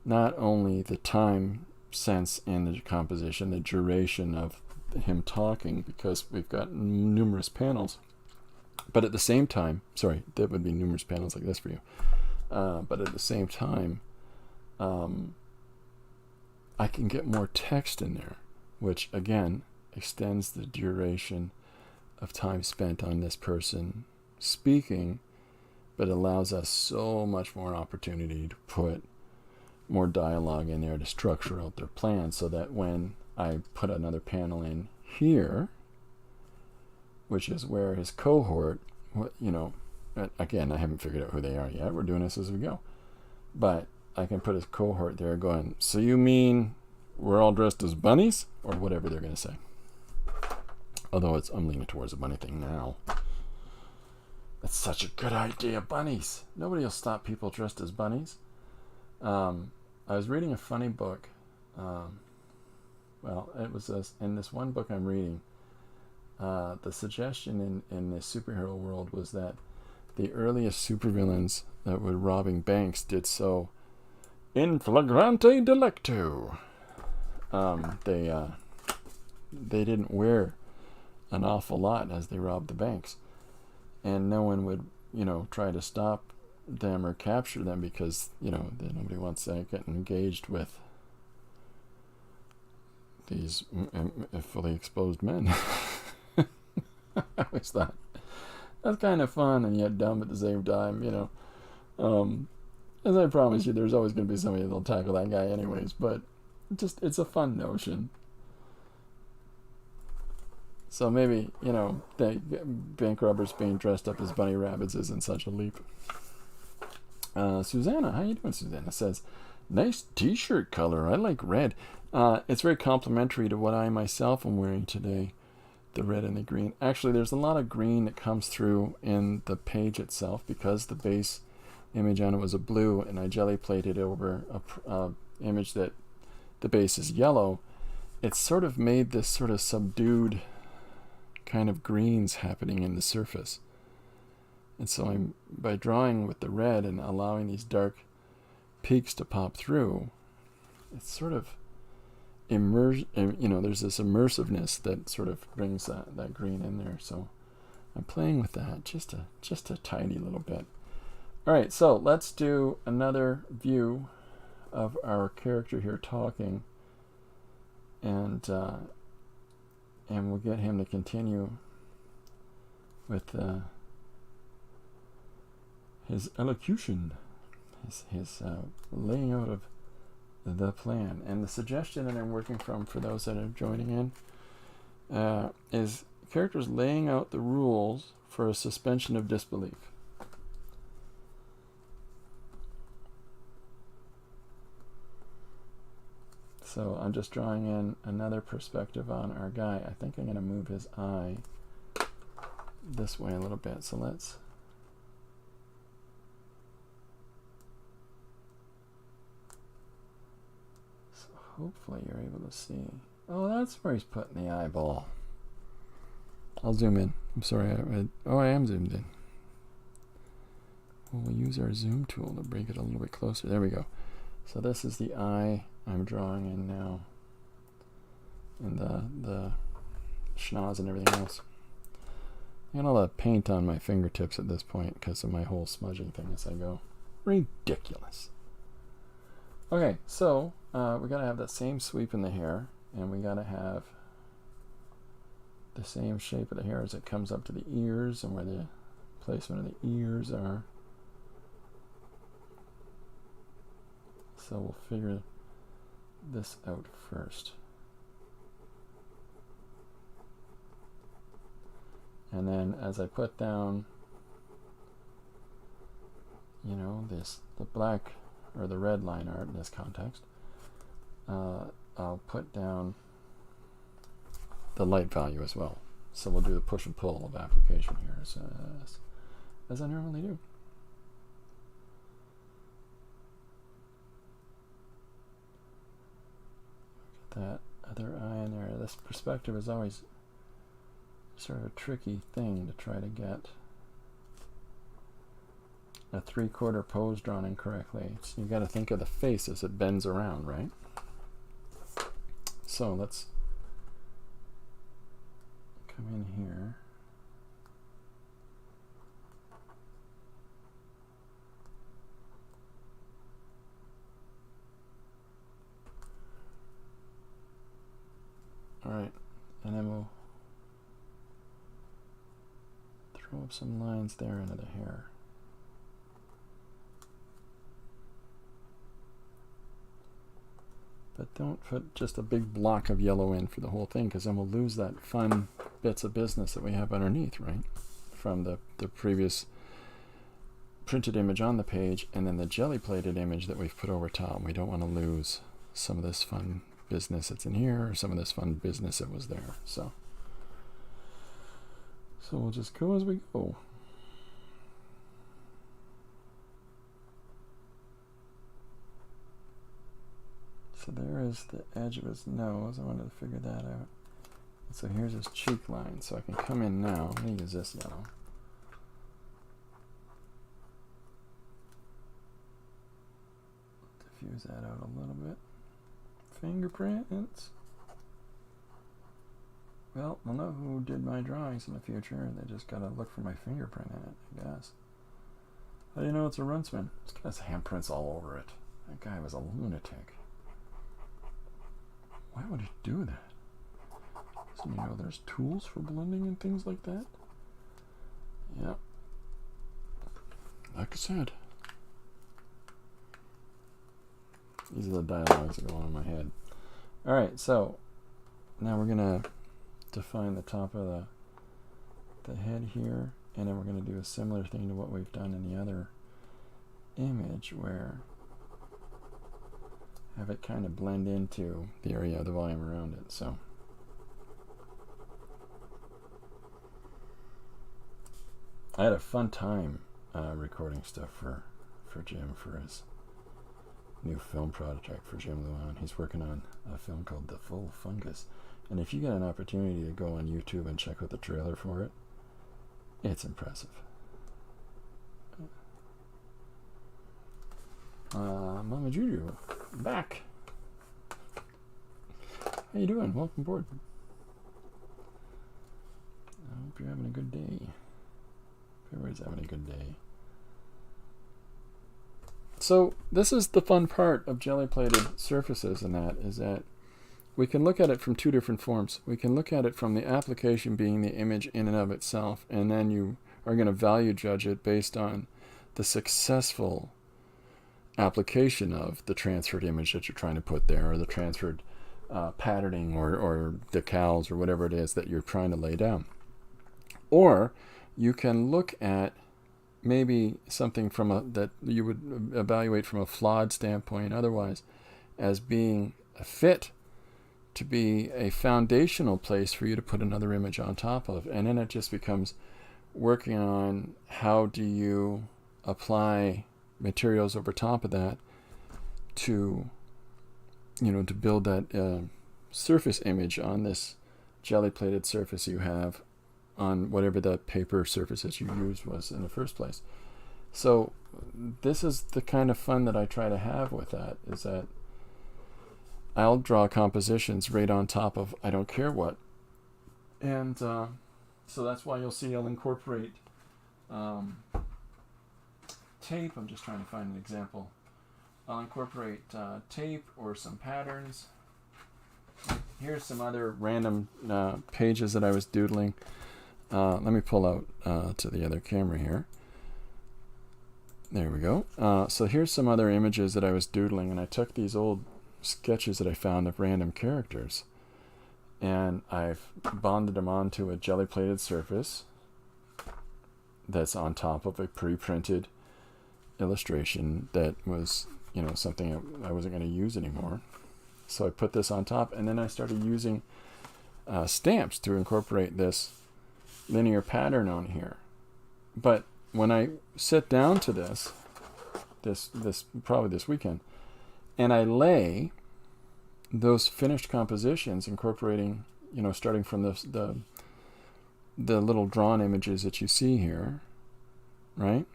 not only the time sense in the composition, the duration of him talking, because we've got numerous panels, but at the same time, sorry, that would be numerous panels like this for you, but at the same time, I can get more text in there, which again extends the duration of time spent on this person speaking, but allows us so much more opportunity to put more dialogue in there to structure out their plan, so that when I put another panel in here, which is where his cohort, again, I haven't figured out who they are yet. We're doing this as we go. But I can put his cohort there going, so you mean we're all dressed as bunnies? Or whatever they're going to say. Although I'm leaning towards the bunny thing now. That's such a good idea, bunnies. Nobody will stop people dressed as bunnies. I was reading a funny book. It was in this one book I'm reading. The suggestion in the superhero world was that the earliest supervillains that were robbing banks did so in flagrante delicto. They didn't wear an awful lot as they robbed the banks, and no one would try to stop them or capture them, because nobody wants to get engaged with these fully exposed men. I always thought that's kind of fun and yet dumb at the same time, as I promise you, there's always going to be somebody that'll tackle that guy anyways, but it's a fun notion. So maybe, the bank robbers being dressed up as bunny rabbits isn't such a leap. Susanna, how you doing? Susanna says, nice t-shirt color. I like red. It's very complimentary to what I myself am wearing today, the red and the green. Actually, there's a lot of green that comes through in the page itself, because the base image on it was a blue, and I jelly plated over a image that the base is yellow. It's sort of made this sort of subdued kind of greens happening in the surface. And so by drawing with the red and allowing these dark peaks to pop through, it's sort of there's this immersiveness that sort of brings that green in there. So I'm playing with that just a tiny little bit. All right, so let's do another view of our character here talking, and we'll get him to continue with his elocution, his laying out of the plan. And the suggestion that I'm working from for those that are joining in is characters laying out the rules for a suspension of disbelief. So I'm just drawing in another perspective on our guy. I think I'm going to move his eye this way a little bit. So let's... So hopefully you're able to see. Oh, that's where he's putting the eyeball. I'll zoom in. I'm sorry. I am zoomed in. We'll use our zoom tool to bring it a little bit closer. There we go. So this is the eye I'm drawing in now, and the schnoz and everything else. I got all the paint on my fingertips at this point because of my whole smudging thing as I go. Ridiculous. Okay, so we gotta have that same sweep in the hair, and we gotta have the same shape of the hair as it comes up to the ears and where the placement of the ears are. So we'll figure this out first. And then as I put down, you know, the black or the red line art in this context, I'll put down the light value as well. So we'll do the push and pull of application here as I normally do. That other eye in there. This perspective is always sort of a tricky thing to try to get a 3/4 pose drawn in correctly. So you got to think of the face as it bends around, right? So let's come in here. Alright, and then we'll throw up some lines there into the hair. But don't put just a big block of yellow in for the whole thing, because then we'll lose that fun bits of business that we have underneath, right? From the previous printed image on the page, and then the jelly plated image that we've put over top. We don't want to lose some of this fun business that's in here, or some of this fun business that was there. So we'll just go as we go. So there is the edge of his nose. I wanted to figure that out. So here's his cheek line. So I can come in now. Let me use this yellow. Diffuse that out a little bit. Fingerprints. Well, we'll know who did my drawings in the future. They just gotta look for my fingerprint in it, I guess. How do you know it's a Runtsman? This guy's handprints all over it. That guy was a lunatic. Why would he do that? Doesn't he know there's tools for blending and things like that? Yeah. Like I said. These are the dialogues that go on in my head. Alright, so now we're going to define the top of the head here, and then we're going to do a similar thing to what we've done in the other image, where have it kind of blend into the area of the volume around it. So I had a fun time recording stuff for Jim for his new film project for Jim Luan. He's working on a film called The Full Fungus, and if you get an opportunity to go on YouTube and check out the trailer for it, it's impressive. Mama Juju, back. How you doing? Welcome aboard. I hope you're having a good day. everybody's having a good day. So this is the fun part of jelly-plated surfaces, and that is that we can look at it from two different forms. We can look at it from the application being the image in and of itself, and then you are going to value judge it based on the successful application of the transferred image that you're trying to put there, or the transferred patterning or decals or whatever it is that you're trying to lay down. Or you can look at maybe something from that you would evaluate from a flawed standpoint otherwise as being a fit to be a foundational place for you to put another image on top of. And then it just becomes working on how do you apply materials over top of that to, to build that surface image on this jelly-plated surface you have on whatever the paper surface that you used was in the first place. So this is the kind of fun that I try to have with that, is that I'll draw compositions right on top of I don't care what. And so that's why you'll see I'll incorporate tape. I'm just trying to find an example. I'll incorporate tape or some patterns. Here's some other random pages that I was doodling. Let me pull out to the other camera here. There we go. So here's some other images that I was doodling, and I took these old sketches that I found of random characters, and I've bonded them onto a jelly-plated surface that's on top of a pre-printed illustration that was, something I wasn't going to use anymore. So I put this on top, and then I started using stamps to incorporate this linear pattern on here. But when I sit down to this probably this weekend, and I lay those finished compositions, incorporating, starting from the little drawn images that you see here, right?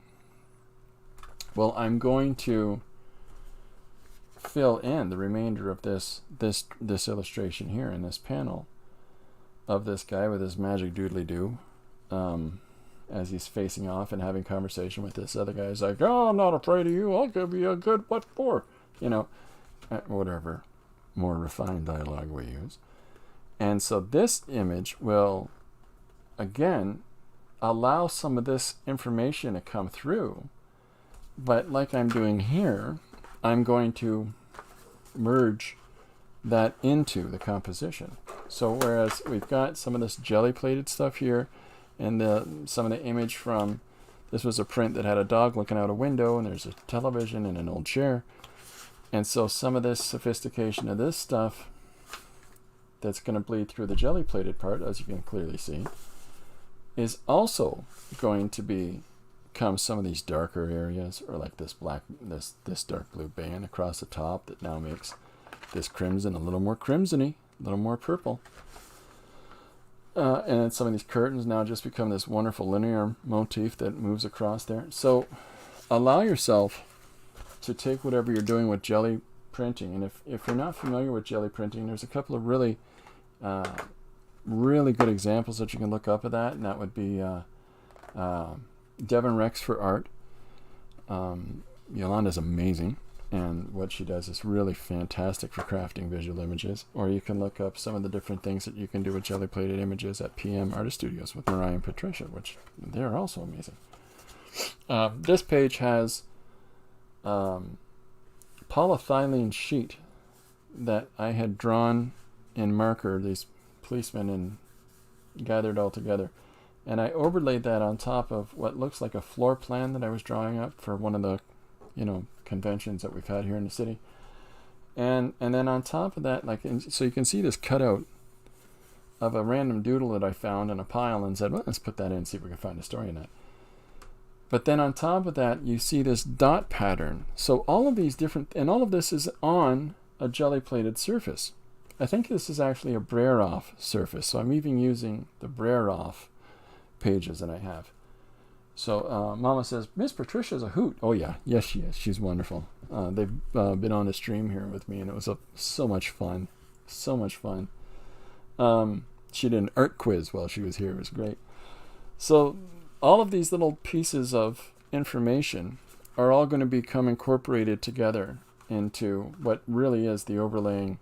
Well, I'm going to fill in the remainder of this illustration here in this panel of this guy with his magic doodly-doo, as he's facing off and having conversation with this other guy. He's like, "Oh, I'm not afraid of you. I'll give you a good what for?" Whatever more refined dialogue we use. And so this image will, again, allow some of this information to come through. But like I'm doing here, I'm going to merge that into the composition. So whereas we've got some of this jelly-plated stuff here, and some of the image from, this was a print that had a dog looking out a window, and there's a television and an old chair. And so some of this sophistication of this stuff that's going to bleed through the jelly-plated part, as you can clearly see, is also going to become some of these darker areas, or like this dark blue band across the top that now makes this crimson a little more crimsony, a little more purple. And then some of these curtains now just become this wonderful linear motif that moves across there. So allow yourself to take whatever you're doing with jelly printing. And if you're not familiar with jelly printing, there's a couple of really good examples that you can look up of that. And that would be Devon Rex for art. Yolanda's amazing. And what she does is really fantastic for crafting visual images. Or you can look up some of the different things that you can do with jelly-plated images at PM Artist Studios with Mariah and Patricia, which they're also amazing. This page has polyethylene sheet that I had drawn in marker, these policemen, and gathered all together. And I overlaid that on top of what looks like a floor plan that I was drawing up for one of the, conventions that we've had here in the city. And then on top of that, so you can see this cutout of a random doodle that I found in a pile, and said, well, let's put that in and see if we can find a story in that. But then on top of that, you see this dot pattern. So all of these different, and all of this is on a jelly-plated surface. I think this is actually a Breroff surface. So I'm even using the Breroff pages that I have. So Mama says, Miss Patricia's a hoot. Oh yeah, yes she is. She's wonderful. They've been on the stream here with me, and it was so much fun. So much fun. She did an art quiz while she was here. It was great. So all of these little pieces of information are all going to become incorporated together into what really is the overlaying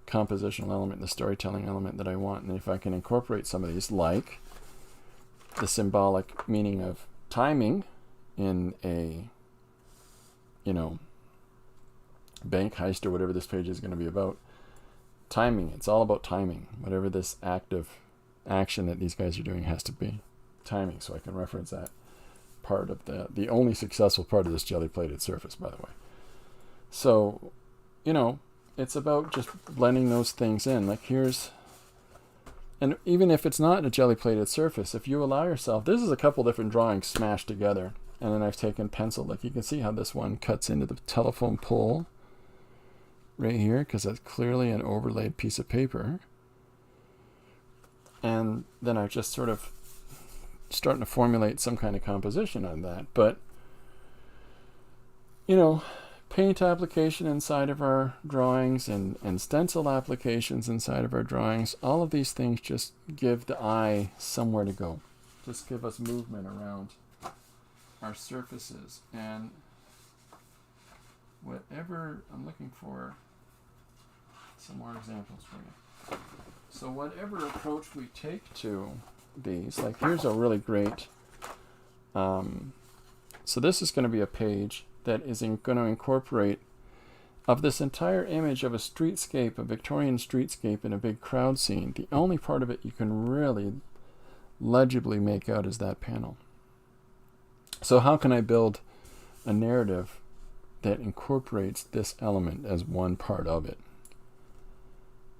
compositional element, the storytelling element that I want. And if I can incorporate some of these, like the symbolic meaning of timing in a, bank heist or whatever this page is going to be about. Timing, it's all about timing. Whatever this active action that these guys are doing has to be timing. So I can reference that part of the only successful part of this jelly plated surface, by the way. So, it's about just blending those things in. Like and even if it's not a jelly plated surface, if you allow yourself, this is a couple different drawings smashed together. And then I've taken pencil. Like you can see how this one cuts into the telephone pole right here, because that's clearly an overlaid piece of paper. And then I'm just sort of starting to formulate some kind of composition on that. But, paint application inside of our drawings and stencil applications inside of our drawings, all of these things just give the eye somewhere to go. Just give us movement around our surfaces. And whatever, I'm looking for some more examples for you. So whatever approach we take to these, like here's a really great, so this is going to be a page that is going to incorporate, of this entire image of a streetscape, a Victorian streetscape in a big crowd scene, the only part of it you can really legibly make out is that panel. So how can I build a narrative that incorporates this element as one part of it?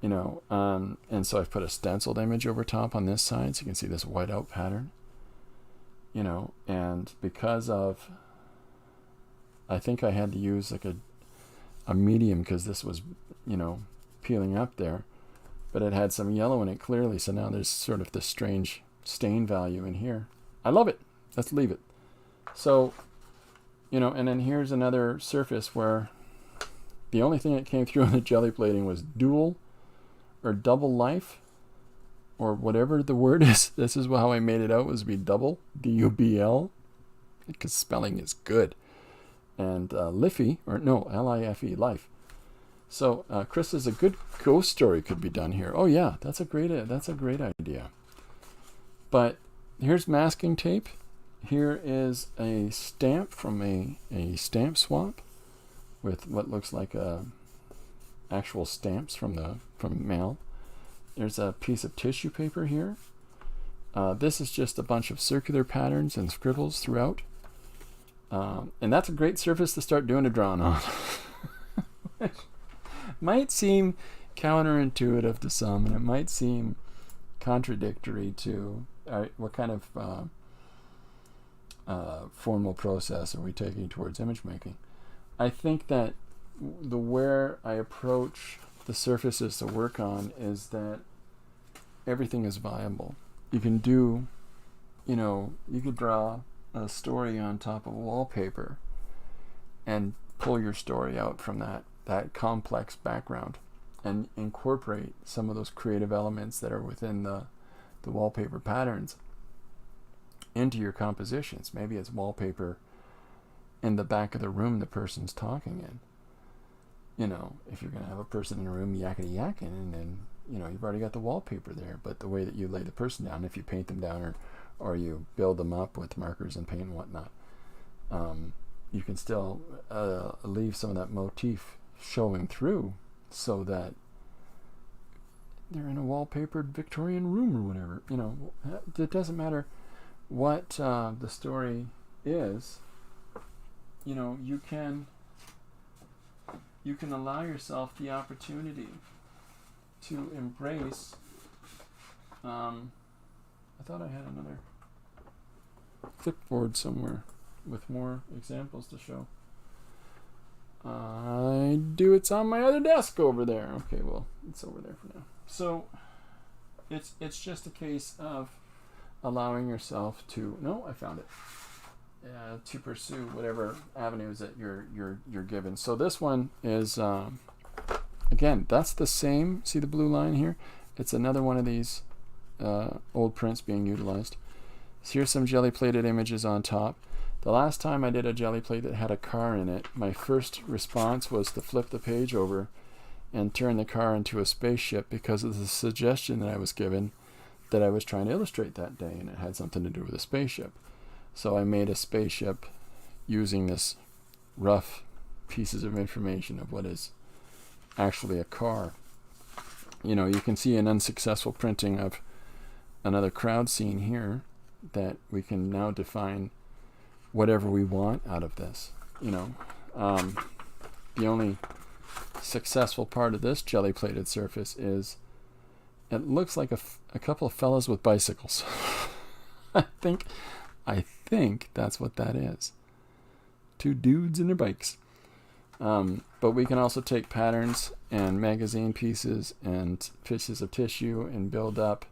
And so I've put a stenciled image over top on this side, so you can see this whiteout pattern. And because of, I think I had to use like a medium because this was, peeling up there, but it had some yellow in it clearly. So now there's sort of this strange stain value in here. I love it. Let's leave it. So, and then here's another surface where the only thing that came through in the jelly plating was dual or double life, or whatever the word is. This is how I made it out, was be double, D-U-B-L, because spelling is good. And Liffey, or no, L-I-F-E, life. So Chris says a good ghost story could be done here. Oh yeah, that's a great idea. But here's masking tape. Here is a stamp from a stamp swap with what looks like actual stamps from mail. There's a piece of tissue paper here. This is just a bunch of circular patterns and scribbles throughout. And that's a great surface to start doing a drawing on. Which might seem counterintuitive to some, and it might seem contradictory to what kind of formal process are we taking towards image making. I think that where I approach the surfaces to work on is that everything is viable. You can do, you could draw a story on top of wallpaper and pull your story out from that complex background and incorporate some of those creative elements that are within the wallpaper patterns into your compositions. Maybe it's wallpaper in the back of the room the person's talking in. If you're going to have a person in a room yakety yakking, and then, you've already got the wallpaper there, but the way that you lay the person down, if you paint them down or you build them up with markers and paint and whatnot, you can still leave some of that motif showing through so that they're in a wallpapered Victorian room or whatever. It doesn't matter what the story is. You can allow yourself the opportunity to embrace. I thought I had another clipboard somewhere with more examples to show. It's on my other desk over there. Okay, well, it's over there for now. So it's just a case of allowing yourself to, I found it. To pursue whatever avenues that you're given. So this one is again, that's the same. See the blue line here? It's another one of these old prints being utilized. So here's some jelly plated images on top. The last time I did a jelly plate that had a car in it, my first response was to flip the page over and turn the car into a spaceship because of the suggestion that I was given that I was trying to illustrate that day, and it had something to do with a spaceship. So I made a spaceship using this rough pieces of information of what is actually a car. You know, you can see an unsuccessful printing of another crowd scene here that we can now define whatever we want out of this. You know, the only successful part of this jelly plated surface is it looks like a couple of fellas with bicycles. I think that's what that is. Two dudes and their bikes. But we can also take patterns and magazine pieces and pieces of tissue and build up.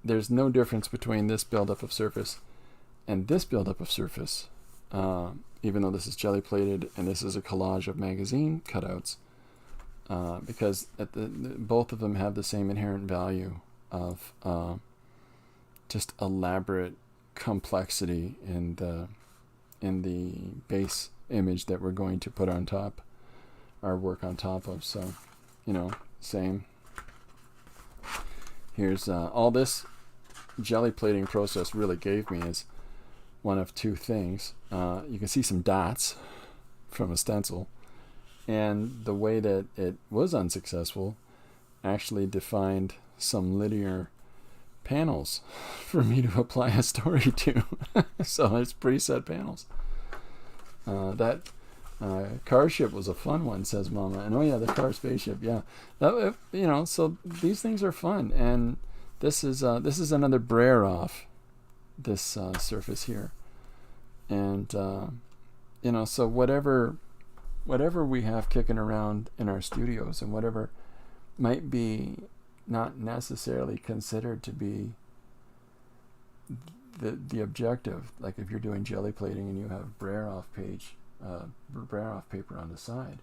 There's no difference between this buildup of surface and this buildup of surface, even though this is jelly plated and this is a collage of magazine cutouts, because both of them have the same inherent value of just elaborate complexity in the base image that we're going to put on top, our work on top of. So, you know, same. Here's all this jelly plating process really gave me is one of two things. You can see some dots from a stencil, and the way that it was unsuccessful actually defined some linear panels for me to apply a story to. So it's preset panels. That car ship was a fun one, says Mama. And oh yeah, the car spaceship, yeah. That, you know, so these things are fun, and this is another Brer off this surface here, and you know, so whatever we have kicking around in our studios and whatever might be not necessarily considered to be the objective, like if you're doing jelly plating and you have Brer off paper on the side,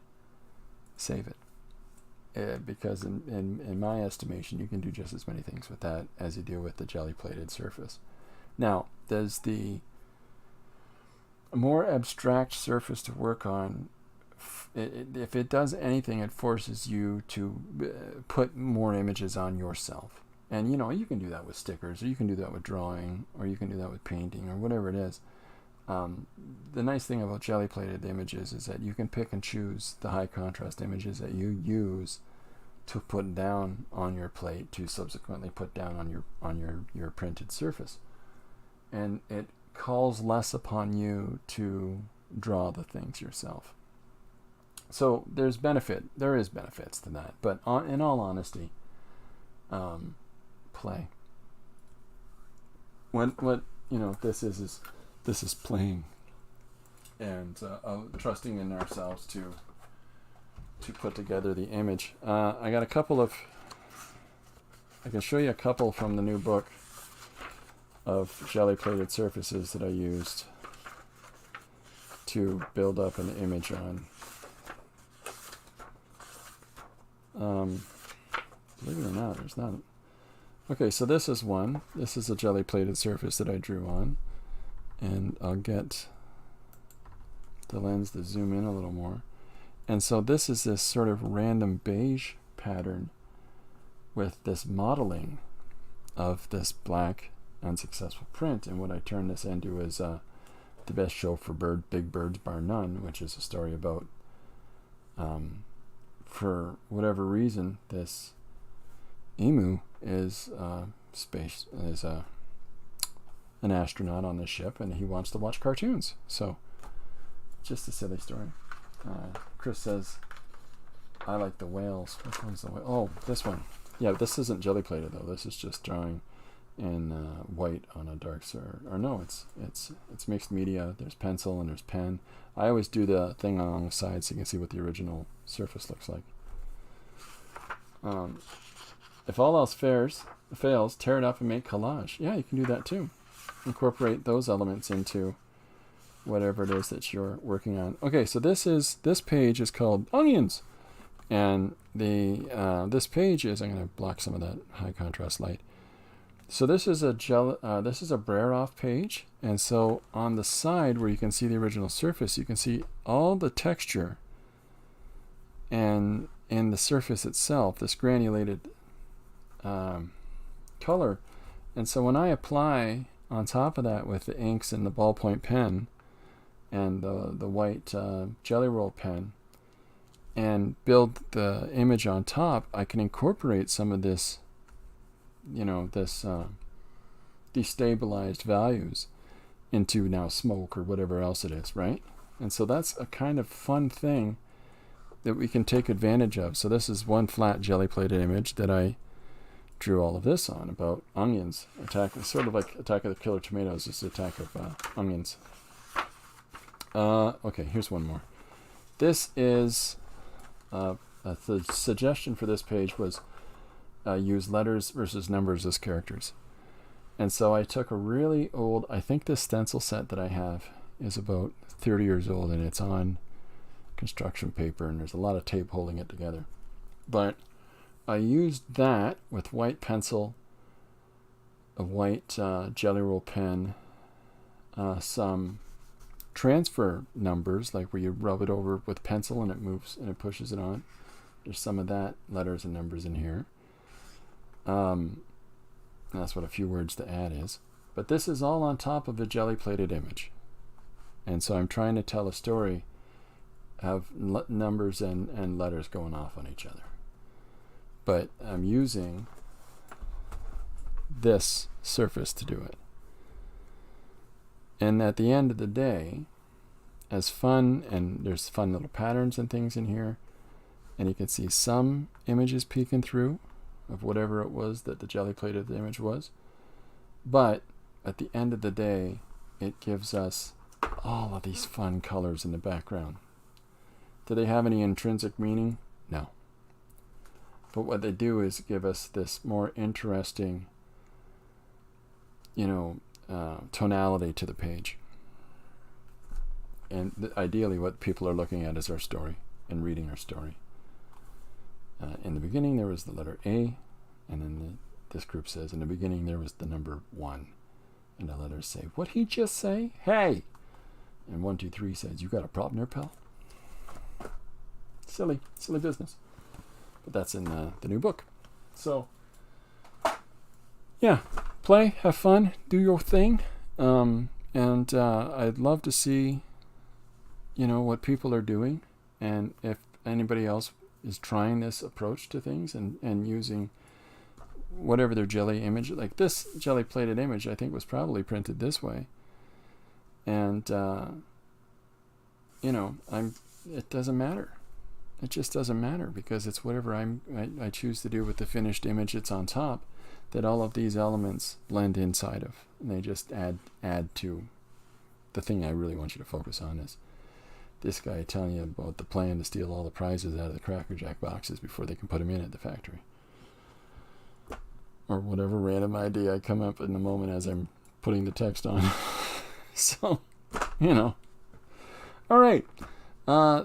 save it. Because in my estimation, you can do just as many things with that as you do with the jelly plated surface. Now, does the more abstract surface to work on, if it does anything, it forces you to put more images on yourself. And you know, you can do that with stickers, or you can do that with drawing, or you can do that with painting, or whatever it is. The nice thing about jelly plated images is that you can pick and choose the high contrast images that you use to put down on your plate to subsequently put down on your printed surface, and it calls less upon you to draw the things yourself. So there is benefits to that, but in all honesty, play. What you know, this is playing, and trusting in ourselves to put together the image. I got a couple of, I can show you a couple from the new book of jelly plated surfaces that I used to build up an image on. Believe it or not, there's not. Okay, so this is one. This is a jelly plated surface that I drew on. And I'll get the lens to zoom in a little more. And so this is this sort of random beige pattern with this modeling of this black unsuccessful print. And what I turn this into is The Best Show for Big Birds Bar None, which is a story about, for whatever reason, this emu is an astronaut on this ship, and he wants to watch cartoons. So, just a silly story. Chris says, I like the whales. Which one's the whale? Oh, this one. Yeah, this isn't jelly plated though. This is just drawing in white on a dark or no, it's mixed media. There's pencil and there's pen. I always do the thing along the side so you can see what the original surface looks like. If all else fails, tear it up and make collage. Yeah, you can do that too. Incorporate those elements into whatever it is that you're working on. Okay, so this page is called Onions, and this page is, I'm going to block some of that high contrast light. So this is a Brayer-off page, and so on the side where you can see the original surface, you can see all the texture and the surface itself, this granulated color. And so when I apply on top of that with the inks and the ballpoint pen and the white Gelli Roll pen and build the image on top, I can incorporate some of this, this destabilized values into now smoke or whatever else it is, right? And so that's a kind of fun thing that we can take advantage of. So this is one flat jelly plated image that I drew all of this on, about onions sort of like Attack of the Killer Tomatoes, is the attack of onions. Okay, here's one more. This is the suggestion for this page was use letters versus numbers as characters. And so I took a really old, I think this stencil set that I have is about 30 years old, and it's on construction paper, and there's a lot of tape holding it together. But I used that with white pencil, a white Gelli Roll pen, some transfer numbers, like where you rub it over with pencil and it moves and it pushes it on. There's some of that, letters and numbers in here. That's what a few words to add is. But this is all on top of a jelly plated image. And so I'm trying to tell a story of numbers and letters going off on each other. But I'm using this surface to do it. And at the end of the day, as fun, and there's fun little patterns and things in here, and you can see some images peeking through of whatever it was that the jelly plated image was. But at the end of the day, it gives us all of these fun colors in the background. Do they have any intrinsic meaning? No. But what they do is give us this more interesting, tonality to the page. And ideally what people are looking at is our story and reading our story. In the beginning there was the letter A, and then this group says in the beginning there was the number 1. And the letters say, "What he just say? Hey!" And 1, 2, 3 says, "You got a problem there, pal?" Silly business. But that's in the new book. So, yeah, play, have fun, do your thing. And I'd love to see, what people are doing. And if anybody else is trying this approach to things and using whatever their jelly image, like this jelly plated image, I think was probably printed this way. And, it doesn't matter. It just doesn't matter, because it's whatever I choose to do with the finished image that's on top, that all of these elements blend inside of. And they just add to the thing I really want you to focus on is this guy telling you about the plan to steal all the prizes out of the Cracker Jack boxes before they can put them in at the factory. Or whatever random idea I come up in the moment as I'm putting the text on. So, All right.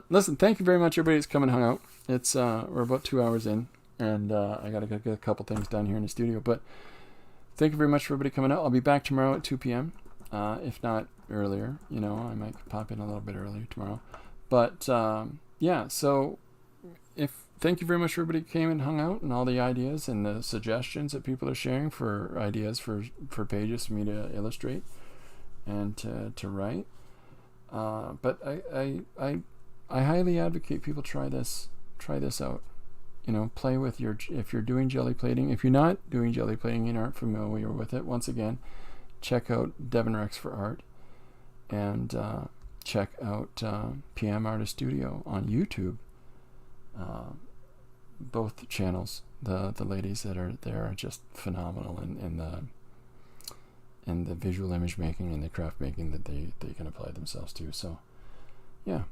Listen, thank you very much, everybody that's come and hung out. It's we're about 2 hours in, and I got to get a couple things done here in the studio. But thank you very much for everybody coming out. I'll be back tomorrow at 2 p.m. If not earlier. I might pop in a little bit earlier tomorrow. But so thank you very much for everybody who came and hung out, and all the ideas and the suggestions that people are sharing for ideas for pages for me to illustrate and to write. But I highly advocate people try this out. Play with if you're doing jelly plating. If you're not doing jelly plating and aren't familiar with it, once again, check out Devin Rex for Art, and check out PM Artist Studio on YouTube. Both channels, the ladies that are there are just phenomenal in the visual image making and the craft making that they can apply themselves to. So, yeah.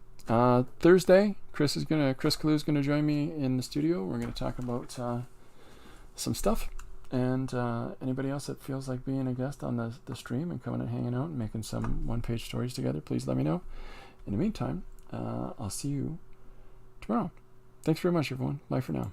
Thursday, Chris Kalu is gonna join me in the studio. We're gonna talk about some stuff, and anybody else that feels like being a guest on the stream and coming and hanging out and making some one-page stories together, please let me know. In the meantime, I'll see you tomorrow. Thanks very much, everyone. Bye for now.